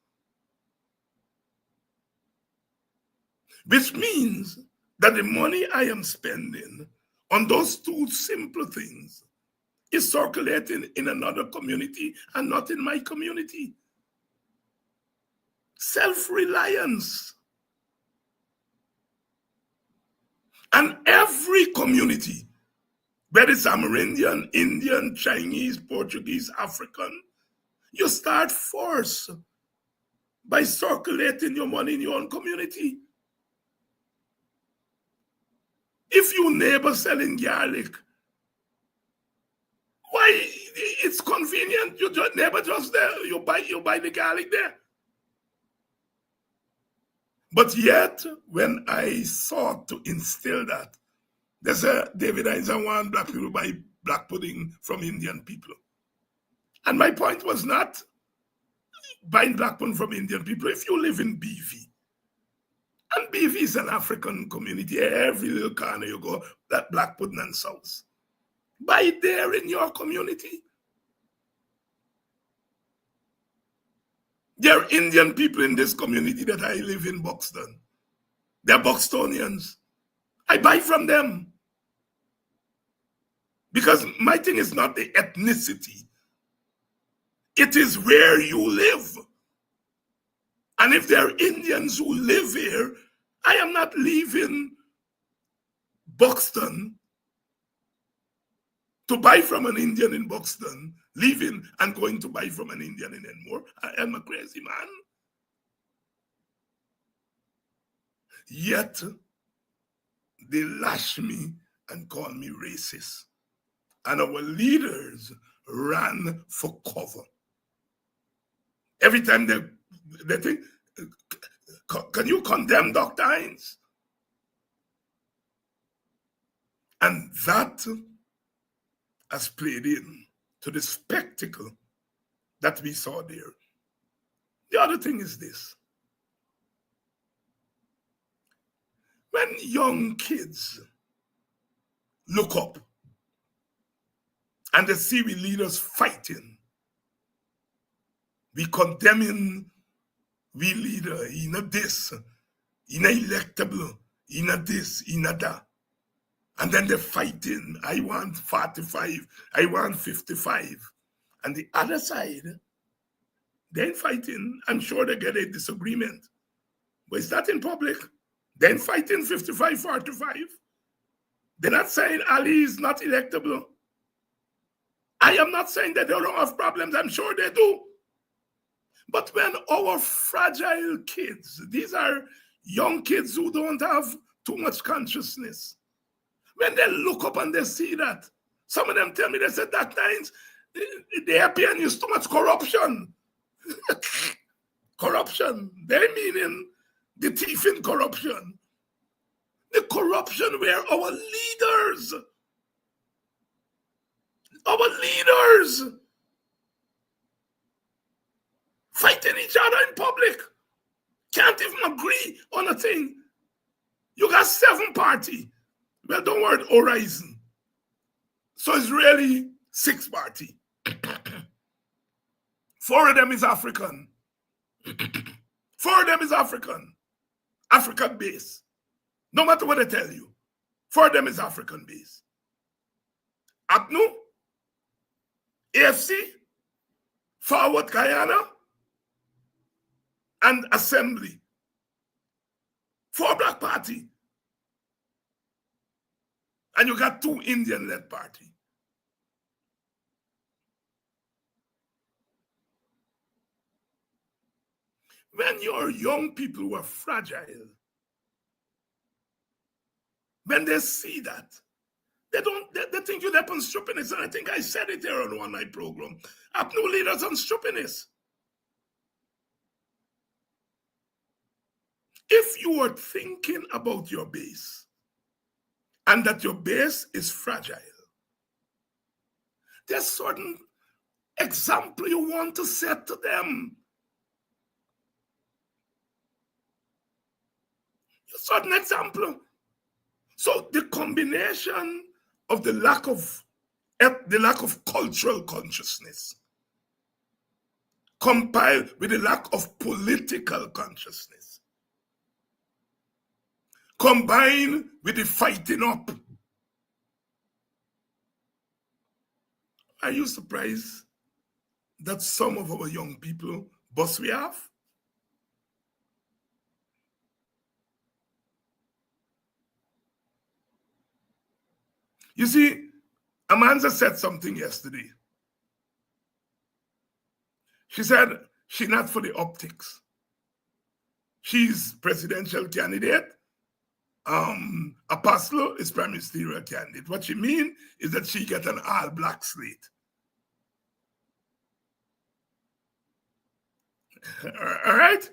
Speaker 9: which means that the money I am spending on those two simple things is circulating in another community and not in my community. Self-reliance. And every community, whether it's Amerindian, Indian, Chinese, Portuguese, African, you start first by circulating your money in your own community. If your neighbor selling garlic, why, it's convenient. Your neighbor just there, you buy the garlic there. But yet, when I sought to instill that, they said, David, I don't want black people buy black pudding from Indian people. And my point was not buying black pudding from Indian people. If you live in BV, and BV is an African community, every little corner you go, that black pudding and sauce. Buy it there in your community. There are Indian people in this community that I live in Buxton. They're Buxtonians. I buy from them. Because my thing is not the ethnicity. It is where you live. And if there are Indians who live here, I am not leaving Buxton to buy from an Indian in Buxton, leaving and going to buy from an Indian in Enmore. I am a crazy man. Yet, they lash me and call me racist. And our leaders ran for cover. Every time they think, can you condemn Dr. Hines? And that has played in to the spectacle that we saw there. The other thing is this. When young kids look up and they see we leaders fighting, we condemning we leader, in a this, in a electable, in a this, in a that. And then they're fighting. I want 45, I want 55. And the other side, they're fighting. I'm sure they get a disagreement. But it's not in public. They're fighting 55, 45. They're not saying Ali is not electable. I am not saying that they don't have problems. I'm sure they do. But when our fragile kids, these are young kids who don't have too much consciousness, when they look up and they see that, some of them tell me, they said that times the APN is too much corruption. Corruption. They meaning the thief in corruption. The corruption where our leaders fighting each other in public. Can't even agree on a thing. You got 7 parties. Well, don't worry, Horizon. So it's really 6 parties. 4 of them is African. 4 of them is African. African base. No matter what I tell you. 4 of them is African base. APNU, AFC, Forward Guyana, and Assembly. 4 black party. And you got 2 Indian-led party. When your young people were fragile, when they see that, they think you're upon stupidness. And I think I said it here on one of my program. APNU leaders on stupidness. If you are thinking about your base and that your base is fragile, there's certain example you want to set to them. A certain example. So the combination of the lack of cultural consciousness compiled with the lack of political consciousness combined with the fighting up. Are you surprised that some of our young people bust we have? You see, Amanza said something yesterday. She said she's not for the optics. She's presidential candidate. Apostle is prime ministerial candidate. What she mean is that she get an all-black slate. All right?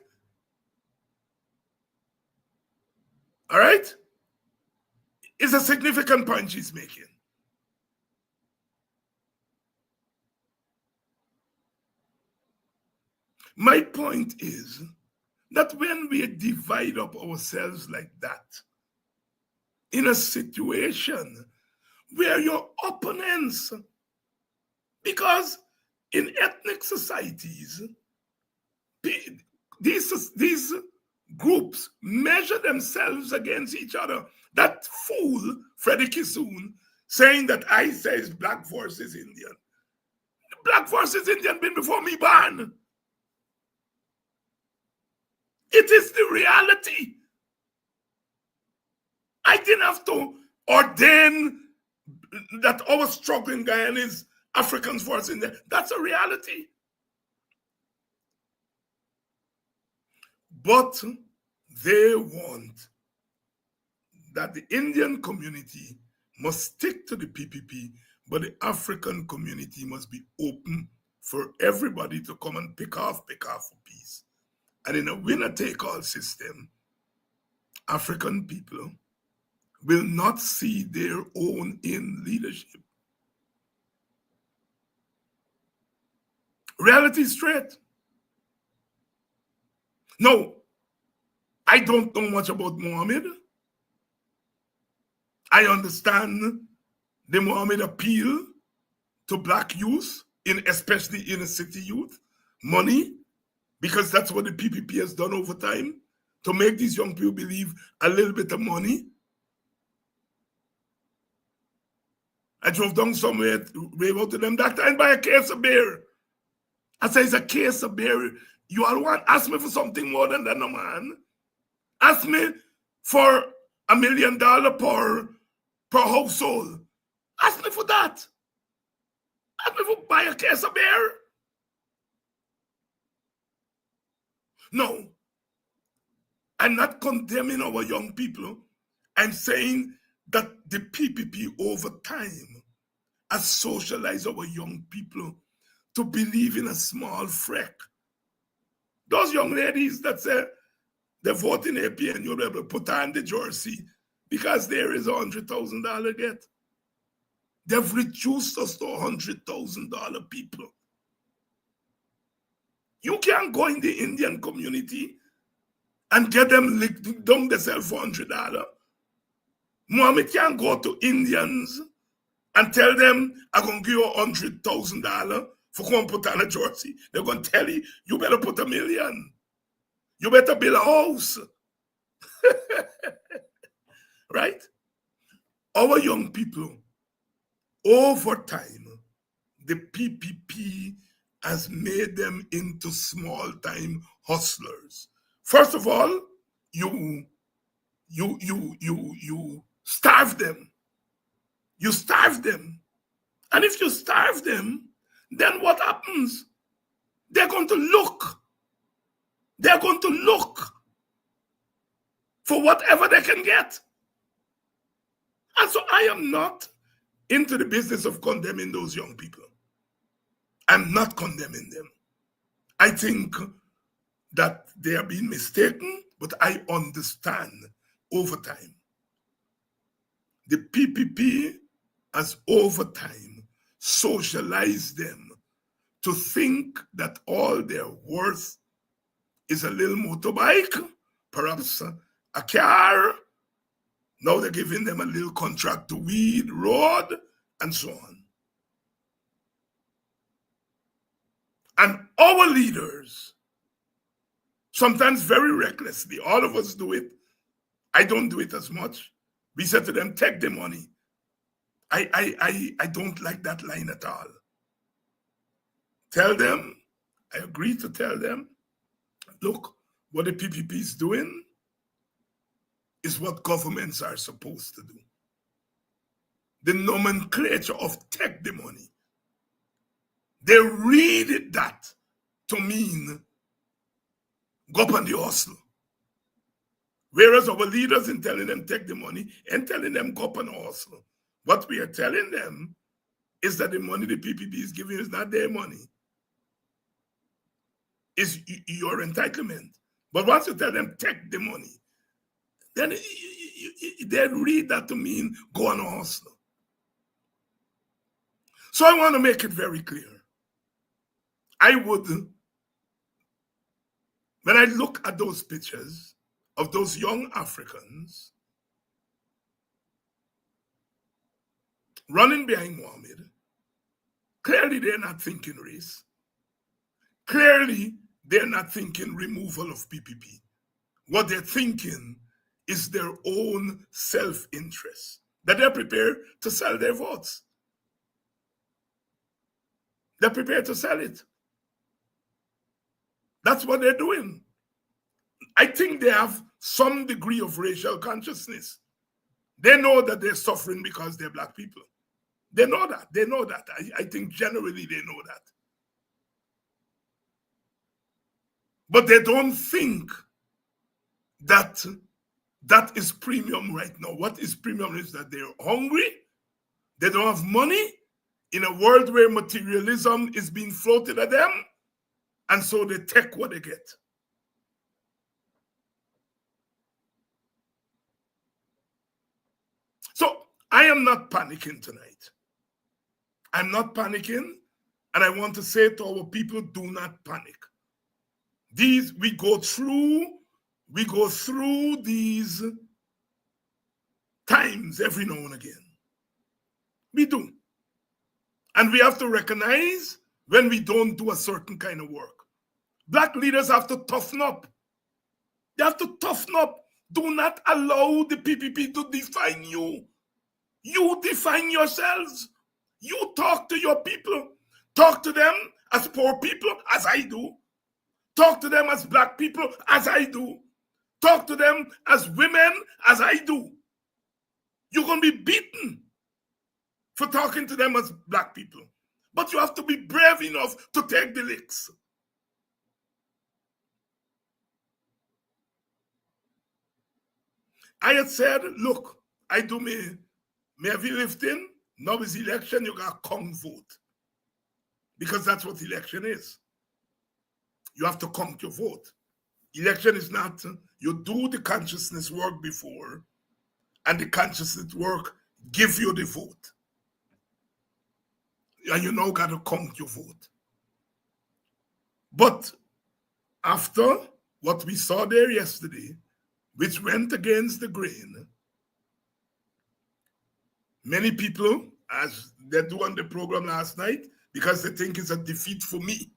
Speaker 9: All right? It's a significant point she's making. My point is that when we divide up ourselves like that, in a situation where your opponents, because in ethnic societies, these groups measure themselves against each other. That fool, Freddie Kissoon, saying that I says black versus Indian. Black versus Indian been before me born. It is the reality. I didn't have to ordain that our struggling Guyana is Africans versus Indian. That's a reality. But they want that the Indian community must stick to the PPP, but the African community must be open for everybody to come and pick off a piece. And in a winner-take-all system, African people will not see their own in leadership. Reality straight. No, I don't know much about Muhammad. I understand the Muhammad appeal to black youth, especially inner city youth, money, because that's what the PPP has done over time, to make these young people believe a little bit of money. I drove down somewhere, wave out to them, doctor, and buy a case of beer. I say, it's a case of beer. You all want, ask me for something more than that, no man. Ask me for $1 million per household. Ask me for that. Ask me for buy a case of beer. No, I'm not condemning our young people. I'm saying that the PPP over time has socialized our young people to believe in a small freck. Those young ladies that say they vote in AP and you'll be able to put on the jersey because there is $100,000 get. They've reduced us to $100,000 people. You can't go in the Indian community and get them licked down themselves for $100. Muhammad can't go to Indians and tell them, I'm going to give you $100,000 for come put on a jersey. They're going to tell you, you better put $1 million. You better build a house. Right? Our young people, over time, the PPP has made them into small-time hustlers. First of all, you starve them. You starve them. And if you starve them, then what happens? They're going to look. They're going to look for whatever they can get. And so I am not into the business of condemning those young people. I'm not condemning them. I think that they are being mistaken, but I understand over time. The PPP has over time socialized them to think that all they're worth is a little motorbike, perhaps a car. Now they're giving them a little contract to weed, road, and so on. And our leaders, sometimes very recklessly, all of us do it, I don't do it as much. We said to them, take the money. I don't like that line at all. Tell them, I agree to tell them, look, what the PPP is doing is what governments are supposed to do. The nomenclature of take the money, they read that to mean go up on the hustle. Whereas our leaders in telling them take the money and telling them go up on the hustle. What we are telling them is that the money the PPP is giving is not their money. It's your entitlement. But once you tell them take the money, then they read that to mean go on a hustle. So I want to make it very clear. I would, when I look at those pictures of those young Africans running behind Mohammed, clearly they're not thinking race. Clearly they're not thinking removal of PPP. What they're thinking is their own self-interest, that they're prepared to sell their votes. They're prepared to sell it. That's what they're doing. I think they have some degree of racial consciousness. They know that they're suffering because they're black people. They know that. They know that. I think generally they know that. But they don't think that that is premium right now. What is premium is that they're hungry, they don't have money, in a world where materialism is being floated at them, and so they take what they get. So I am not panicking tonight. I'm not panicking, and I want to say to our people, do not panic. We go through these times every now and again. We do. And we have to recognize when we don't do a certain kind of work. Black leaders have to toughen up. They have to toughen up. Do not allow the PPP to define you. You define yourselves. You talk to your people. Talk to them as poor people, as I do. Talk to them as black people, as I do. Talk to them as women, as I do. You're going to be beaten for talking to them as black people. But you have to be brave enough to take the licks. I had said, look, I do me heavy lifting. Now is election, you got to come vote. Because that's what election is. You have to come to vote. Election is not, you do the consciousness work before, and the consciousness work give you the vote. And you now got to come to vote. But after what we saw there yesterday, which went against the grain, many people, as they do on the program last night, because they think it's a defeat for me,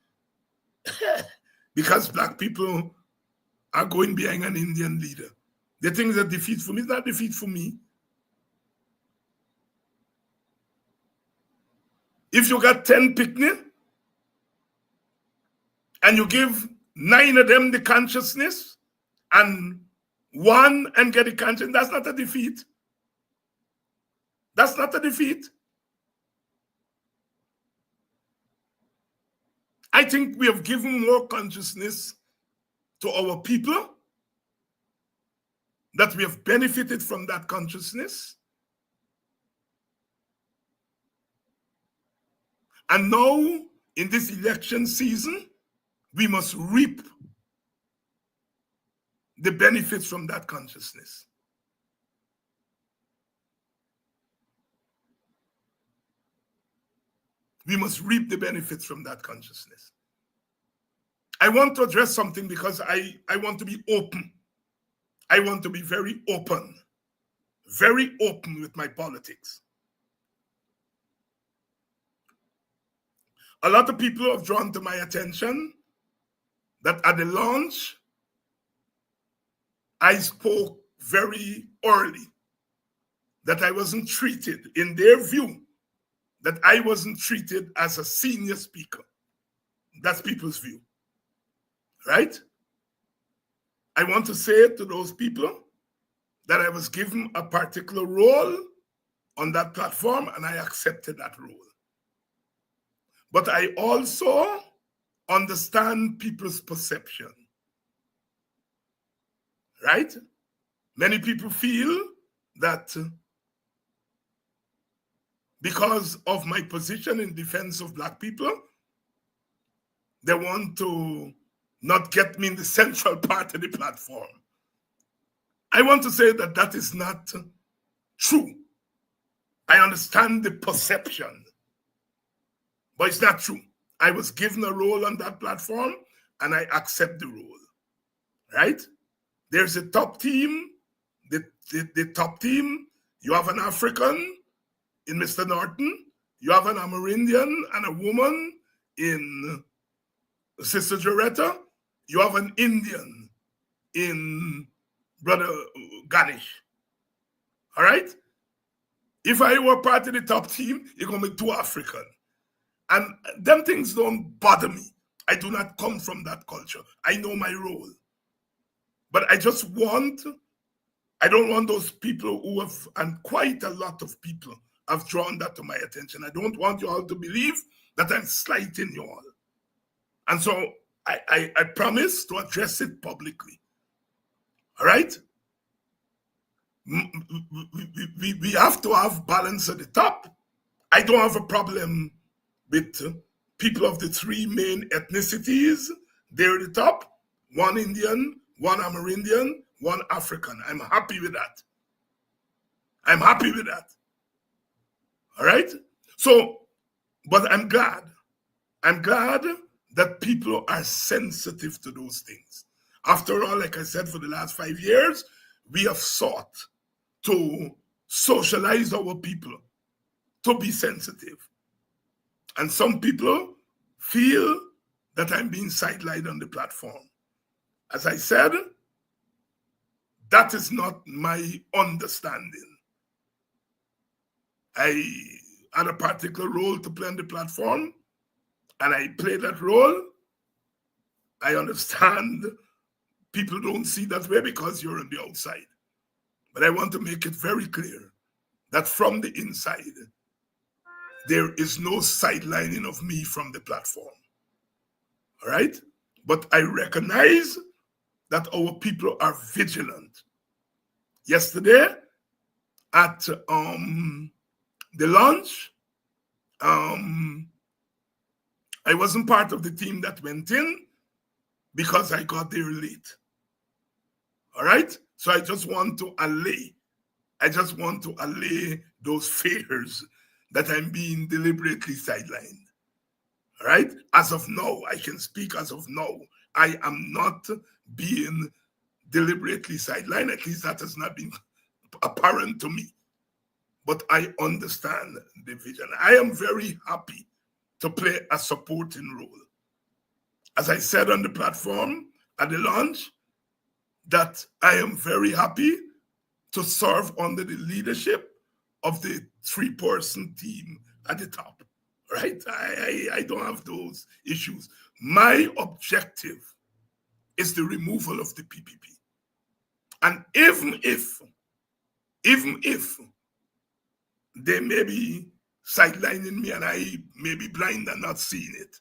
Speaker 9: because black people are going behind an Indian leader. They think it's a defeat for me. It's not a defeat for me. If you got 10 picnic and you give 9 of them the consciousness and 1 and get the consciousness, that's not a defeat. That's not a defeat. I think we have given more consciousness to our people, that we have benefited from that consciousness. And now, in this election season, we must reap the benefits from that consciousness. We must reap the benefits from that consciousness. I want to address something because I want to be open. I want to be very open with my politics. A lot of people have drawn to my attention that at the launch, I spoke very early that I wasn't treated, in their view, that I wasn't treated as a senior speaker. That's people's view, right? I want to say to those people that I was given a particular role on that platform and I accepted that role. But I also understand people's perception, right? Many people feel that because of my position in defense of Black people, they want to not get me in the central part of the platform. I want to say that that is not true. I understand the perception, but it's not true. I was given a role on that platform and I accept the role, right? There's a top team, the top team. You have an African in Mr. Norton. You have an Amerindian and a woman in Sister Joretta. You have an Indian in Brother Ganesh. All right? If I were part of the top team, you're going to be 2 African. And them things don't bother me. I do not come from that culture. I know my role. But I don't want those people who have, and quite a lot of people have drawn that to my attention. I don't want you all to believe that I'm slighting you all. And so I promise to address it publicly. All right? We have to have balance at the top. I don't have a problem with people of the 3 main ethnicities. They're at the top. 1 Indian, 1 Amerindian, 1 African. I'm happy with that. I'm happy with that. All right? So, but I'm glad. I'm glad that people are sensitive to those things. After all, like I said, for the last 5 years, we have sought to socialize our people to be sensitive. And some people feel that I'm being sidelined on the platform. As I said, that is not my understanding. I had a particular role to play on the platform, and I played that role. I understand people don't see that way because you're on the outside. But I want to make it very clear that from the inside, there is no sidelining of me from the platform. All right? But I recognize that our people are vigilant. Yesterday, at the launch, I wasn't part of the team that went in because I got there late. All right? So I just want to allay those fears that I'm being deliberately sidelined. All right? As of now, I can speak as of now. I am not being deliberately sidelined. At least that has not been apparent to me. But I understand the vision. I am very happy to play a supporting role. As I said on the platform at the launch, that I am very happy to serve under the leadership of the 3-person team at the top, right? I don't have those issues. My objective is the removal of the PPP. And even if they may be sidelining me and I may be blind and not seeing it,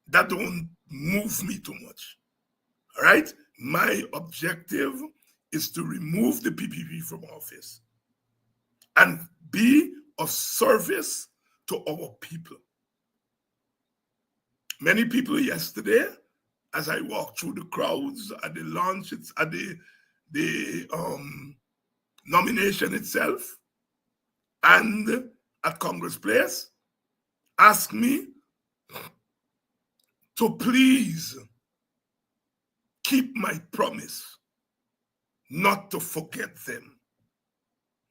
Speaker 9: that don't move me too much, all right? My objective is to remove the PPP from office and be of service to our people. Many people yesterday, as I walked through the crowds at the launch, at the nomination itself, and at Congress Place, asked me to please keep my promise not to forget them.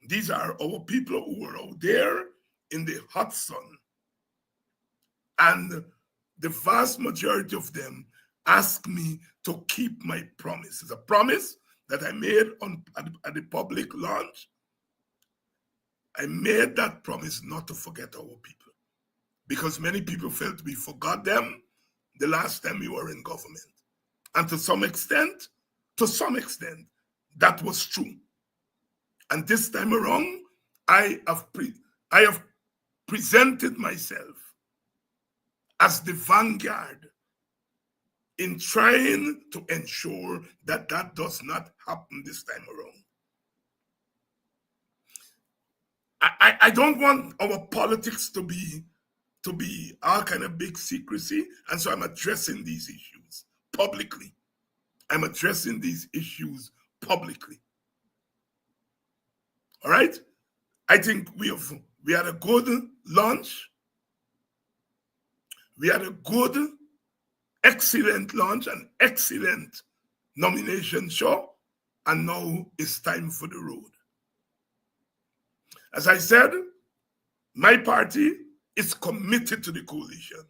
Speaker 9: These are our people who are out there in the hot sun. And the vast majority of them ask me to keep my promise. It's a promise that I made at the public launch, I made that promise not to forget our people, because many people felt we forgot them the last time we were in government. And to some extent, that was true. And this time around, I have presented myself as the vanguard in trying to ensure that that does not happen this time around. I don't want our politics to be all kind of big secrecy, and so I'm addressing these issues publicly. I'm addressing these issues publicly. All right? I think we had a good launch. We had a good, excellent launch, an excellent nomination show, and now it's time for the road. As I said, my party is committed to the coalition.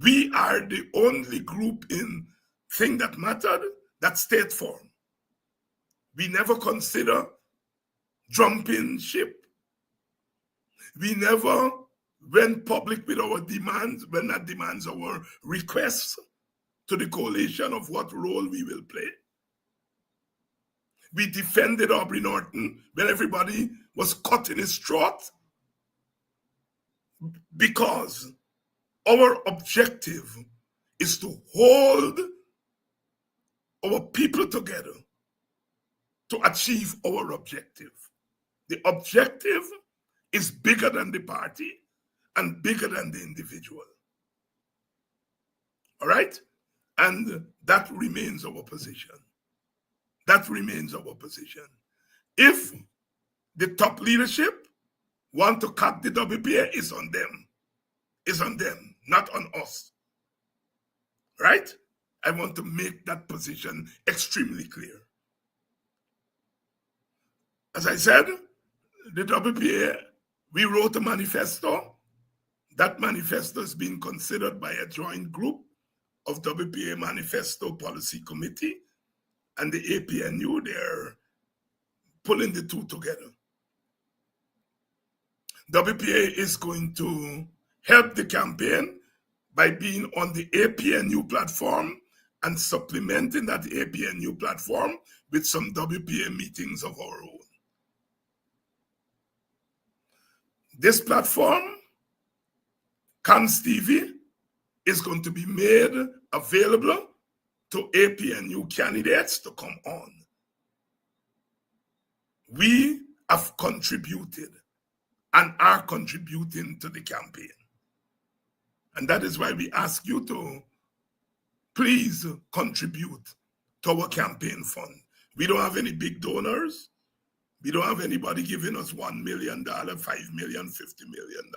Speaker 9: We are the only group in Thing That Mattered that stayed firm. We never consider jumping ship. We never went public with our demands, when not demands, our requests to the coalition of what role we will play. We defended Aubrey Norton when everybody was cutting his throat, because our objective is to hold our people together to achieve our objective. The objective is bigger than the party and bigger than the individual. All right? And that remains our position. That remains our position. If the top leadership want to cut the WPA, it's on them. It's on them, not on us. Right? I want to make that position extremely clear. As I said, the WPA, we wrote a manifesto. That manifesto is being considered by a joint group of WPA Manifesto Policy Committee and the APNU. They're pulling the two together. WPA is going to help the campaign by being on the APNU platform and supplementing that APNU platform with some WPA meetings of our own. This platform, Cons TV, is going to be made available to APNU candidates to come on. We have contributed and are contributing to the campaign. And that is why we ask you to please contribute to our campaign fund. We don't have any big donors. We don't have anybody giving us $1 million, $5 million, $50 million.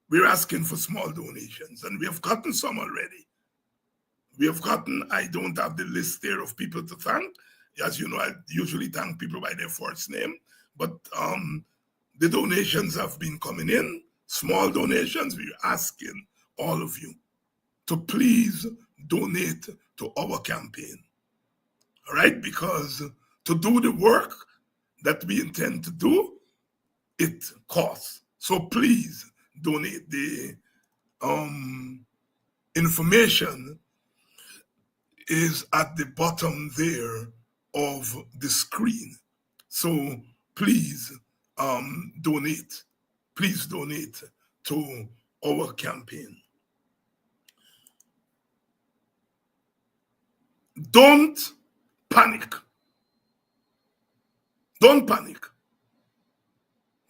Speaker 9: We're asking for small donations, and we have gotten some already. We have gotten, I don't have the list there of people to thank. As you know, I usually thank people by their first name, but the donations have been coming in, small donations. We're asking all of you to please donate to our campaign, all right? Because to do the work that we intend to do, it costs. So please donate. The information is at the bottom there of the screen. So please donate. Please donate to our campaign. Don't panic. Don't panic.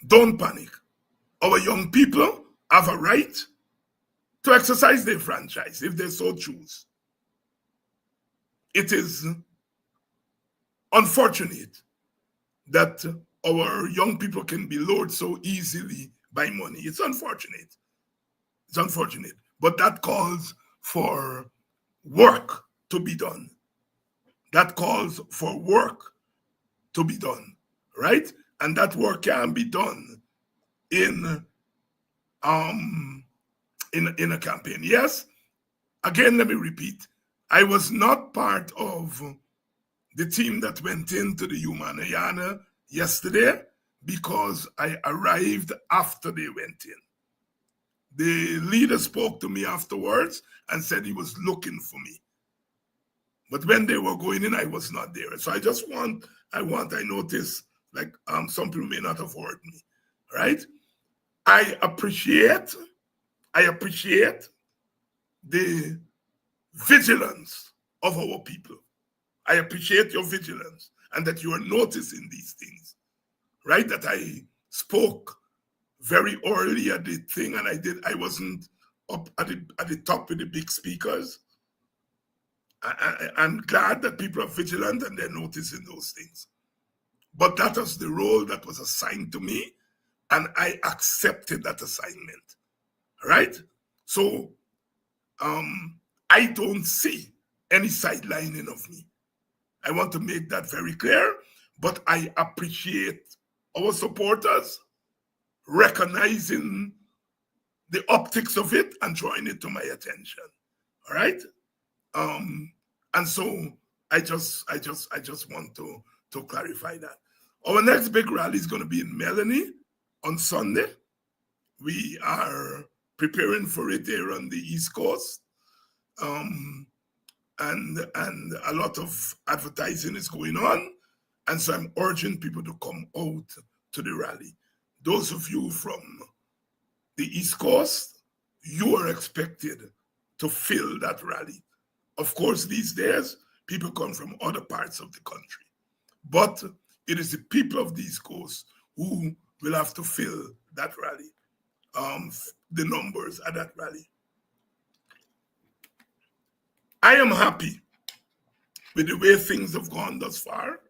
Speaker 9: Don't panic. Our young people have a right to exercise their franchise if they so choose. It is unfortunate that our young people can be lured so easily by money. It's unfortunate. It's unfortunate. But that calls for work to be done. That calls for work to be done, right? And that work can be done in a campaign. Yes, again, let me repeat. I was not part of the team that went into the Humanayana yesterday because I arrived after they went in. The leader spoke to me afterwards and said he was looking for me. But when they were going in, I was not there. So I noticed, like some people may not have heard me, right? I appreciate the vigilance of our people. I appreciate your vigilance and that you are noticing these things, right? That I spoke very early at the thing and I wasn't up at the top with the big speakers. I'm glad that people are vigilant and they're noticing those things. But that was the role that was assigned to me, and I accepted that assignment, right? So I don't see any sidelining of me. I want to make that very clear, but I appreciate our supporters recognizing the optics of it and drawing it to my attention, all right? And so I just want to clarify that. Our next big rally is going to be in Melanie on Sunday. We are preparing for it here on the East Coast. And a lot of advertising is going on. And so I'm urging people to come out to the rally. Those of you from the East Coast, you are expected to fill that rally. Of course, these days, people come from other parts of the country. But it is the people of the East Coast who will have to fill that rally, the numbers at that rally. I am happy with the way things have gone thus far.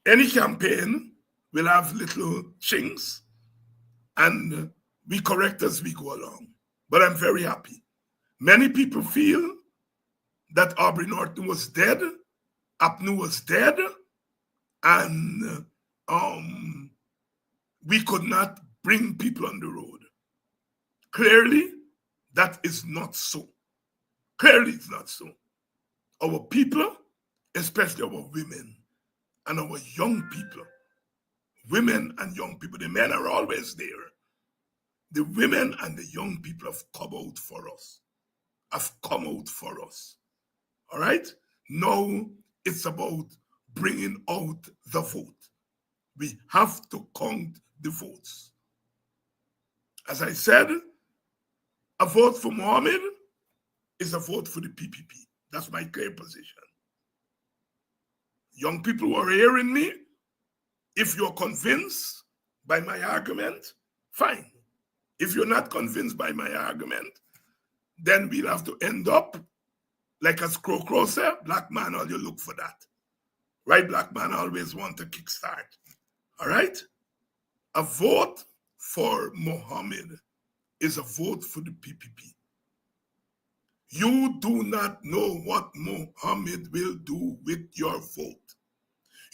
Speaker 9: Any campaign will have little chinks, and we correct as we go along. But I'm very happy. Many people feel that Aubrey Norton was dead, APNU was dead, and we could not bring people on the road. Clearly, that is not so. Clearly, it's not so. Our people, especially our women and our young people, women and young people, the men are always there. The women and the young people have come out for us. All right? Now it's about bringing out the vote. We have to count the votes. As I said, a vote for Mohammed is a vote for the PPP. That's my clear position. Young people who are hearing me, if you're convinced by my argument, fine. If you're not convinced by my argument, then we'll have to end up like as Crow said, black man, all you look for that. Right? Black man always want to kickstart. All right? A vote for Mohammed is a vote for the PPP. You do not know what Mohammed will do with your vote.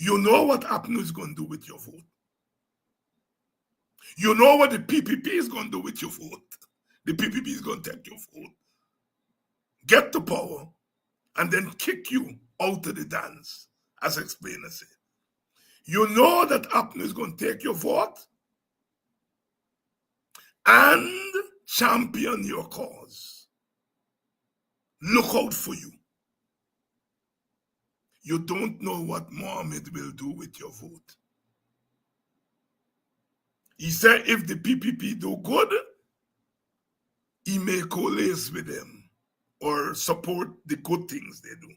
Speaker 9: You know what APNU is going to do with your vote. You know what the PPP is going to do with your vote. The PPP is going to take your vote, get the power, and then kick you out of the dance, as explainer said. You know that APNU is going to take your vote and champion your cause. Look out for you. You don't know what Mohammed will do with your vote. He said if the PPP do good, he may coalesce with them or support the good things they do.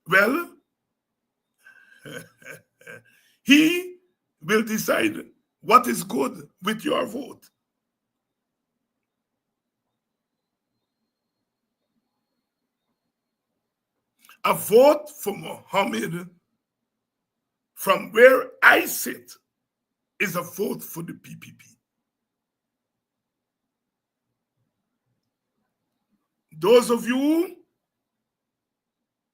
Speaker 9: Well, he will decide what is good with your vote. A vote for Mohammed from where I sit is a vote for the PPP. Those of you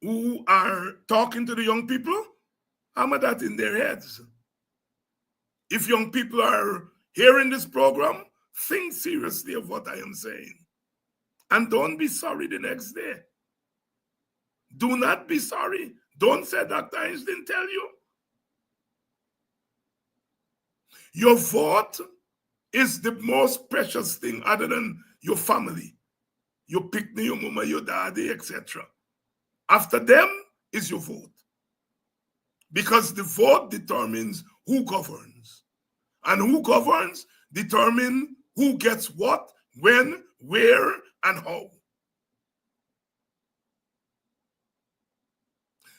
Speaker 9: who are talking to the young people, hammer that in their heads. If young people are hearing this program, think seriously of what I am saying. And don't be sorry the next day. Do not be sorry. Don't say Dr. Hines didn't tell you. Your vote is the most precious thing other than your family. Your picnic, your mama, your daddy, etc. After them is your vote. Because the vote determines who governs. And who governs determines who gets what, when, where, and how.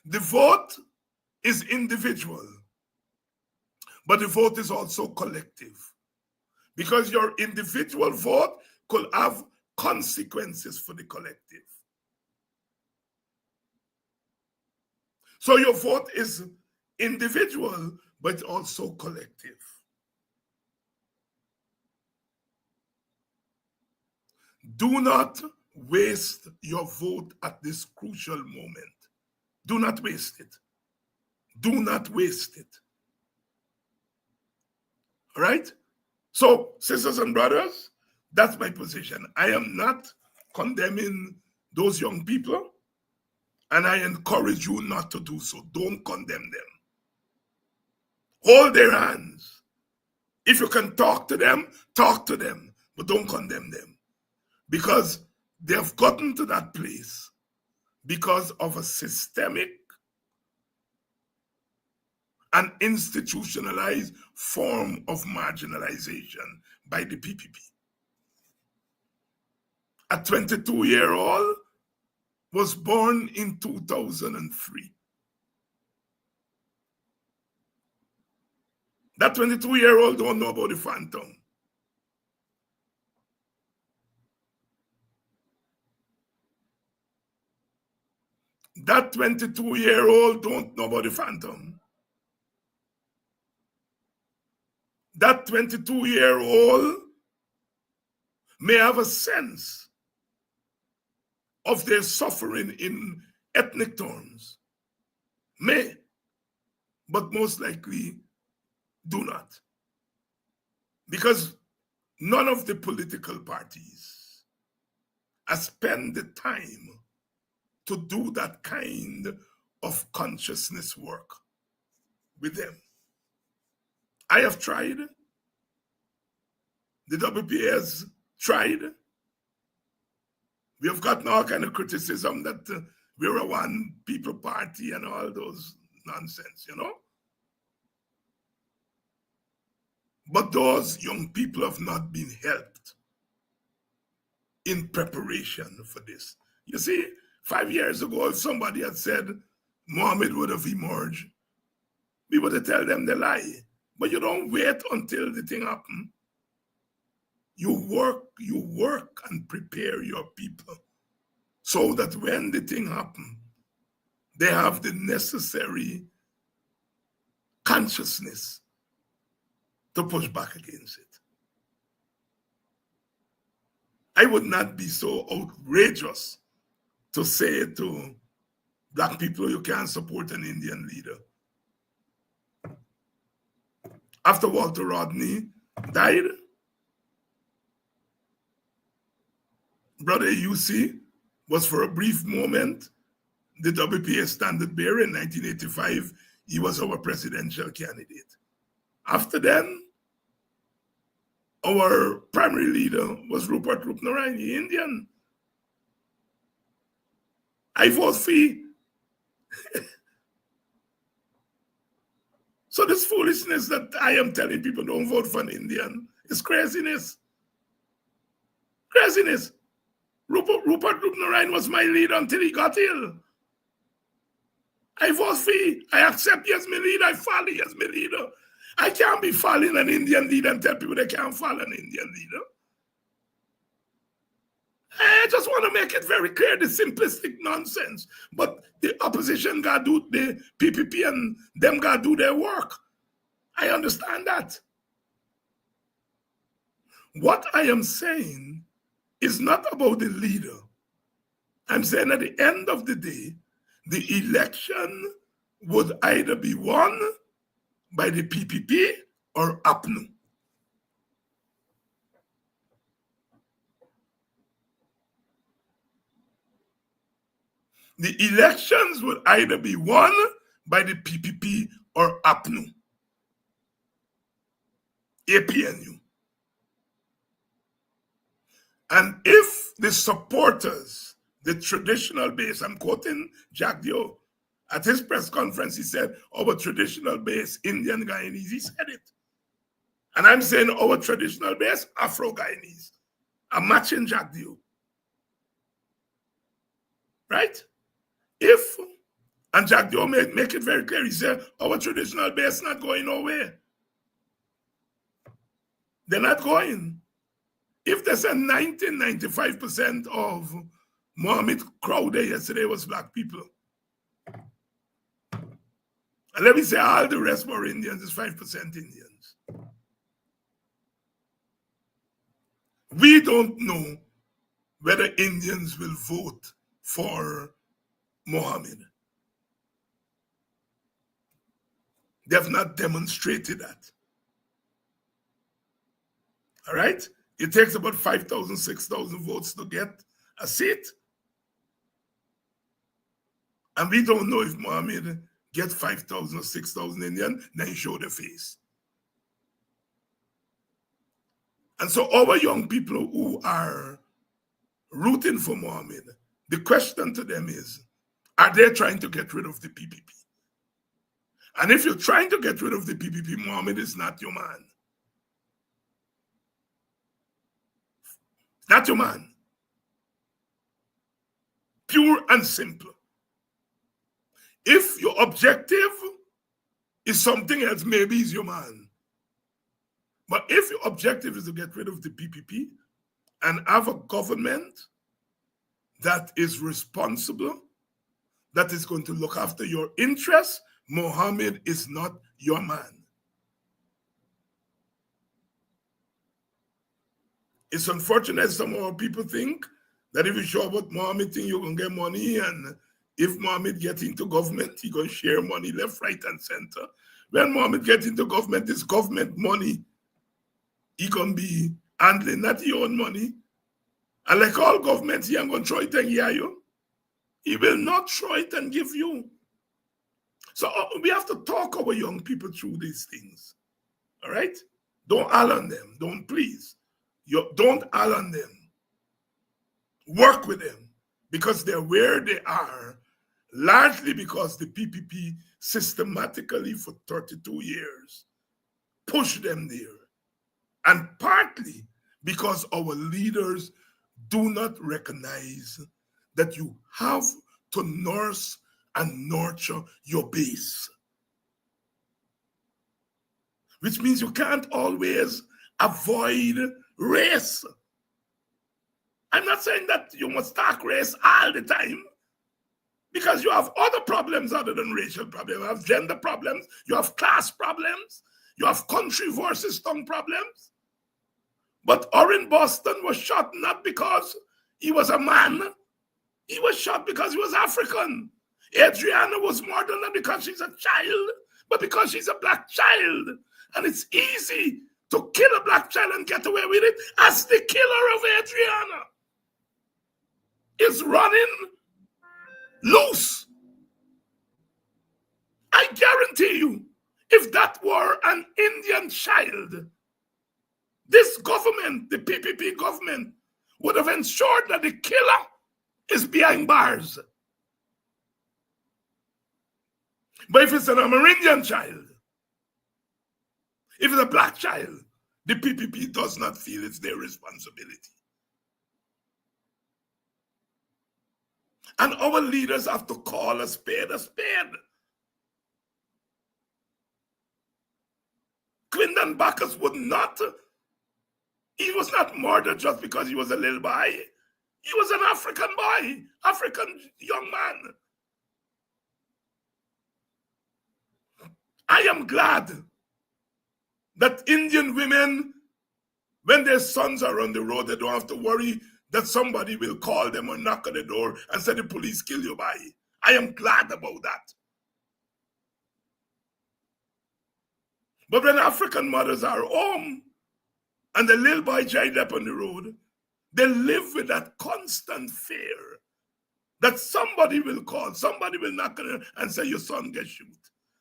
Speaker 9: The vote is individual, but the vote is also collective. Because your individual vote could have consequences for the collective. So your vote is individual, but also collective. Do not waste your vote at this crucial moment. Do not waste it. Do not waste it. All right? So, sisters and brothers, that's my position. I am not condemning those young people, and I encourage you not to do so. Don't condemn them. Hold their hands. If you can talk to them, but don't condemn them. Because they have gotten to that place because of a systemic and institutionalized form of marginalization by the PPP. A 22-year-old was born in 2003. That 22-year-old don't know about the phantom. That 22-year-old don't know about the phantom. That 22-year-old may have a sense of their suffering in ethnic terms. May, but most likely do not. Because none of the political parties has spent the time to do that kind of consciousness work with them. I have tried. The WPA has tried. We have gotten all kind of criticism that we're a one people party and all those nonsense, you know? But those young people have not been helped in preparation for this. You see, 5 years ago, if somebody had said Mohammed would have emerged, we would have told them the lie. But you don't wait until the thing happens. You work and prepare your people so that when the thing happens, they have the necessary consciousness to push back against it. I would not be so outrageous to say to black people, you can't support an Indian leader. After Walter Rodney died, Brother UC was for a brief moment the WPA standard bearer. In 1985, he was our presidential candidate. After then, our primary leader was Rupert Rupnarine, Indian. I vote fee. So this foolishness that I am telling people don't vote for an Indian is craziness. Craziness. Rupert Rupnarine was my leader until he got ill. I vote fee. I accept he as my leader. I follow he as my leader. I can't be following an Indian leader and tell people they can't follow an Indian leader. I just want to make it very clear, the simplistic nonsense. But the opposition got to do, the PPP and them got to do their work. I understand that. What I am saying is not about the leader. I'm saying at the end of the day, the election would either be won by the PPP or APNU. the elections would either be won by the PPP or APNU, APNU. And if the supporters, the traditional base, I'm quoting Jack Dio, at his press conference, he said, our traditional base, Indian Guyanese, he said it. And I'm saying our traditional base, Afro-Guyanese. I'm matching Jack Dio. Right? If, and Jack Dio make it very clear, he said, our traditional base not going nowhere. They're not going. If there's a 95% of Mohammed crowd there yesterday was black people. And let me say all the rest were Indians, is 5% Indians. We don't know whether Indians will vote for Mohammed. They have not demonstrated that. All right? It takes about 5,000, 6,000 votes to get a seat. And we don't know if Mohammed gets 5,000 or 6,000 Indian, then show the face. And so our young people who are rooting for Mohammed, the question to them is, are they trying to get rid of the PPP? And if you're trying to get rid of the PPP, Mohammed is not your man. Not your man. Pure and simple. If your objective is something else, maybe he's your man. But if your objective is to get rid of the PPP and have a government that is responsible, that is going to look after your interests, Mohammed is not your man. It's unfortunate some of our people think that if you show up with Mohammed thing, you're going to get money, and if Mohammed gets into government, he's going to share money left, right, and center. When Mohammed gets into government, this government money, he can be handling, not your own money. And like all governments, he ain't going to throw it and hear you. He will not throw it and give you. So we have to talk our young people through these things. All right? Don't all on them. Don't please. Don't all on them. Work with them because they're where they are, largely because the PPP systematically for 32 years pushed them there. And partly because our leaders do not recognize that you have to nurse and nurture your base. Which means you can't always avoid race. I'm not saying that you must talk race all the time, because you have other problems other than racial problems. You have gender problems, you have class problems, you have country versus tongue problems. But Orrin Boston was shot not because he was a man, he was shot because he was African. Adriana was murdered not because she's a child, but because she's a black child. And it's easy to kill a black child and get away with it, as the killer of Adriana is running loose. I guarantee you, if that were an Indian child, this government, the PPP government, would have ensured that the killer is behind bars. But if it's an Amerindian child, if it's a black child, the PPP does not feel it's their responsibility. And our leaders have to call a spade a spade. Quinton Bacchus would not, he was not murdered just because he was a little boy. He was an African boy, African young man. I am glad that Indian women, when their sons are on the road, they don't have to worry that somebody will call them or knock on the door and say the police kill your boy. I am glad about that. But when African mothers are home and the little boy dried up on the road, they live with that constant fear that somebody will call, somebody will knock on it and say, your son gets shot.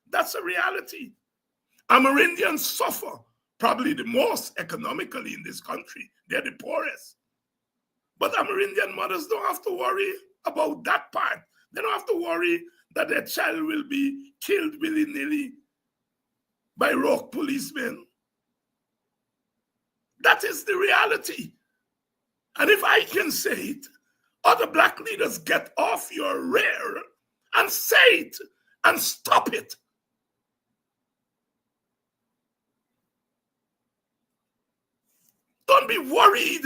Speaker 9: That's a reality. Amerindians suffer probably the most economically in this country. They're the poorest. But Amerindian mothers don't have to worry about that part. They don't have to worry that their child will be killed willy-nilly by rogue policemen. That is the reality. And if I can say it, other black leaders, get off your rear and say it and stop it. Don't be worried.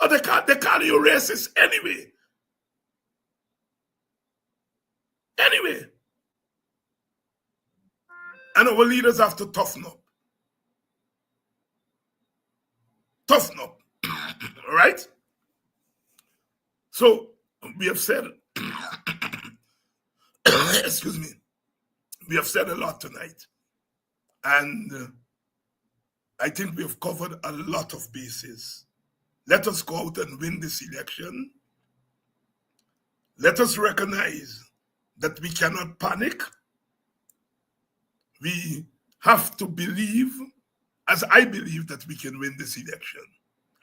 Speaker 9: Or they call you racist anyway. Anyway. And our leaders have to toughen up. Toughen up. All right? So, we have said, excuse me, we have said a lot tonight. And I think we have covered a lot of bases. Let us go out and win this election. Let us recognize that we cannot panic. We have to believe, as I believe, that we can win this election.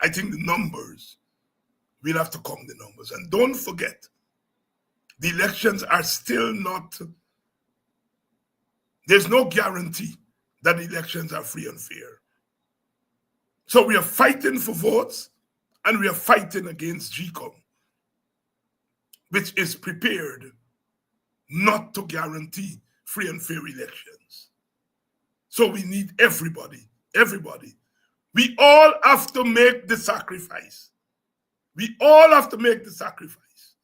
Speaker 9: I think the numbers, we'll have to count the numbers. And don't forget, the elections are still not, there's no guarantee that the elections are free and fair. So we are fighting for votes, and we are fighting against GCOM, which is prepared not to guarantee free and fair elections. So we need everybody. We all have to make the sacrifice. We all have to make the sacrifice.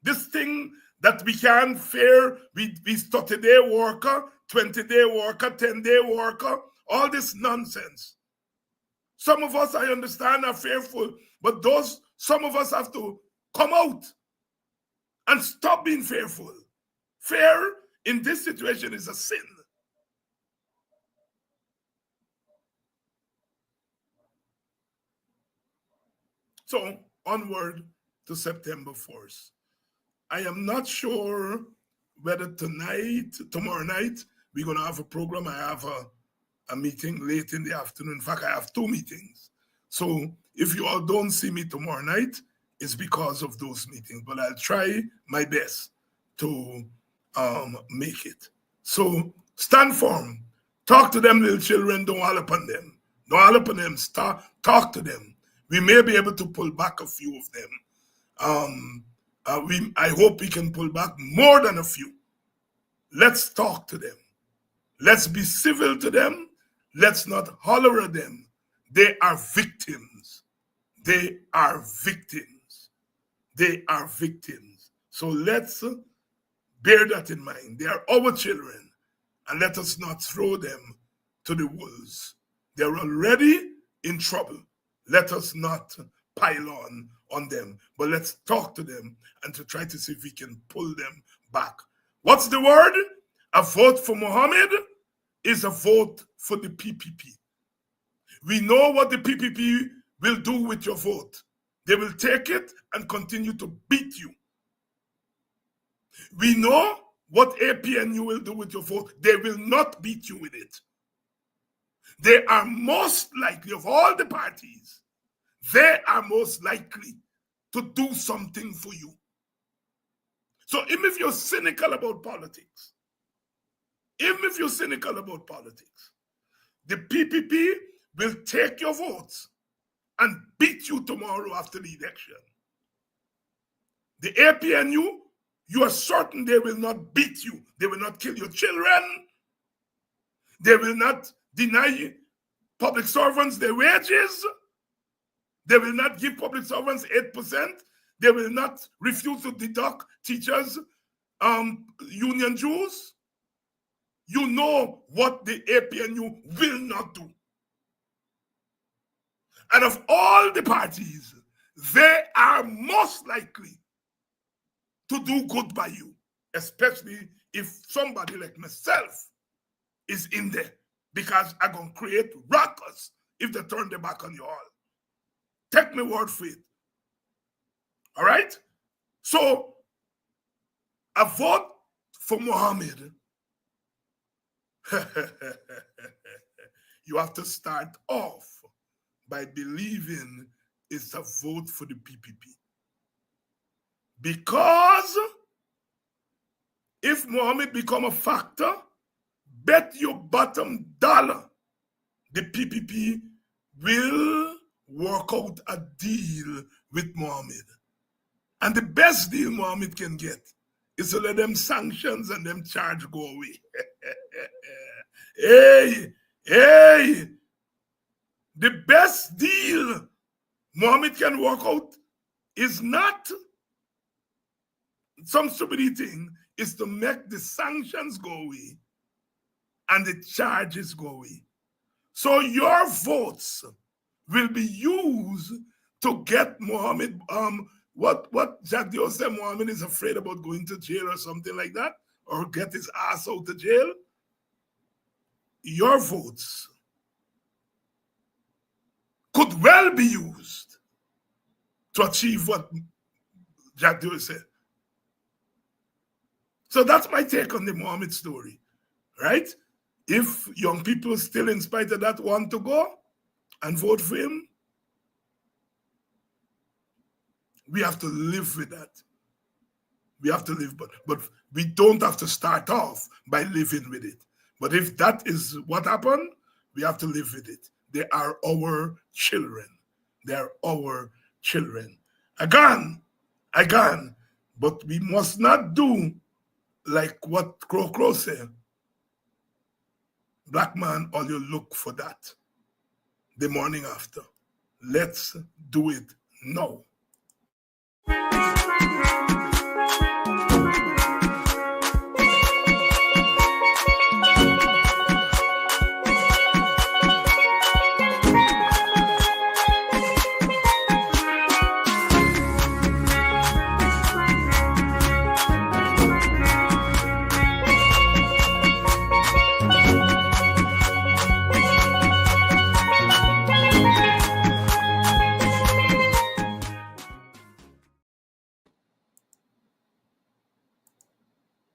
Speaker 9: This thing that we can't fare, we 30-day worker, 20-day worker, 10-day worker, all this nonsense. Some of us, I understand, are fearful, but some of us have to come out and stop being fearful. Fear in this situation is a sin. So, onward to September 4th. I am not sure whether tomorrow night, we're going to have a program. I have a meeting late in the afternoon. In fact, I have 2 meetings. So if you all don't see me tomorrow night, it's because of those meetings. But I'll try my best to make it. So stand firm. Talk to them, little children. Don't all upon them. Don't all upon them. Talk to them. We may be able to pull back a few of them. I hope we can pull back more than a few. Let's talk to them. Let's be civil to them. Let's not holler at them. They are victims. They are victims. They are victims. So let's bear that in mind. They are our children, and let us not throw them to the wolves. They're already in trouble. Let us not pile on them, but let's talk to them and to try to see if we can pull them back. What's the word? A vote for Mohammed is a vote for the PPP. We know what the PPP will do with your vote. They will take it and continue to beat you. We know what APNU will do with your vote. They will not beat you with it. They are most likely, of all the parties, they are most likely to do something for you. So even if you're cynical about politics, the PPP will take your votes and beat you tomorrow after the election. The APNU, you are certain they will not beat you. They will not kill your children. They will not deny public servants their wages. They will not give public servants 8%. They will not refuse to deduct teachers' union dues. You know what the APNU will not do. And of all the parties, they are most likely to do good by you, especially if somebody like myself is in there, because I'm going to create ruckus if they turn their back on you all. Take my word for it. All right? So a vote for Mohammed, you have to start off by believing it's a vote for the PPP. Because if Mohammed become a factor, bet your bottom dollar the PPP will work out a deal with Mohammed. And the best deal Mohammed can get is to let them sanctions and them charge go away. Hey, the best deal Mohammed can work out is not some stupid thing, is to make the sanctions go away and the charges go away. So your votes will be used to get Mohammed, what Jack Dio said, Mohammed is afraid about going to jail or something like that, or get his ass out of jail. Your votes could well be used to achieve what Jack Dio said. So that's my take on the Mohammed story, right? If young people still, in spite of that, want to go and vote for him, we have to live with that. We have to live, but we don't have to start off by living with it. But if that is what happened, we have to live with it. They are our children. They are our children. Again, but we must not do like what Crow said. Black man, all you look for that the morning after. Let's do it now.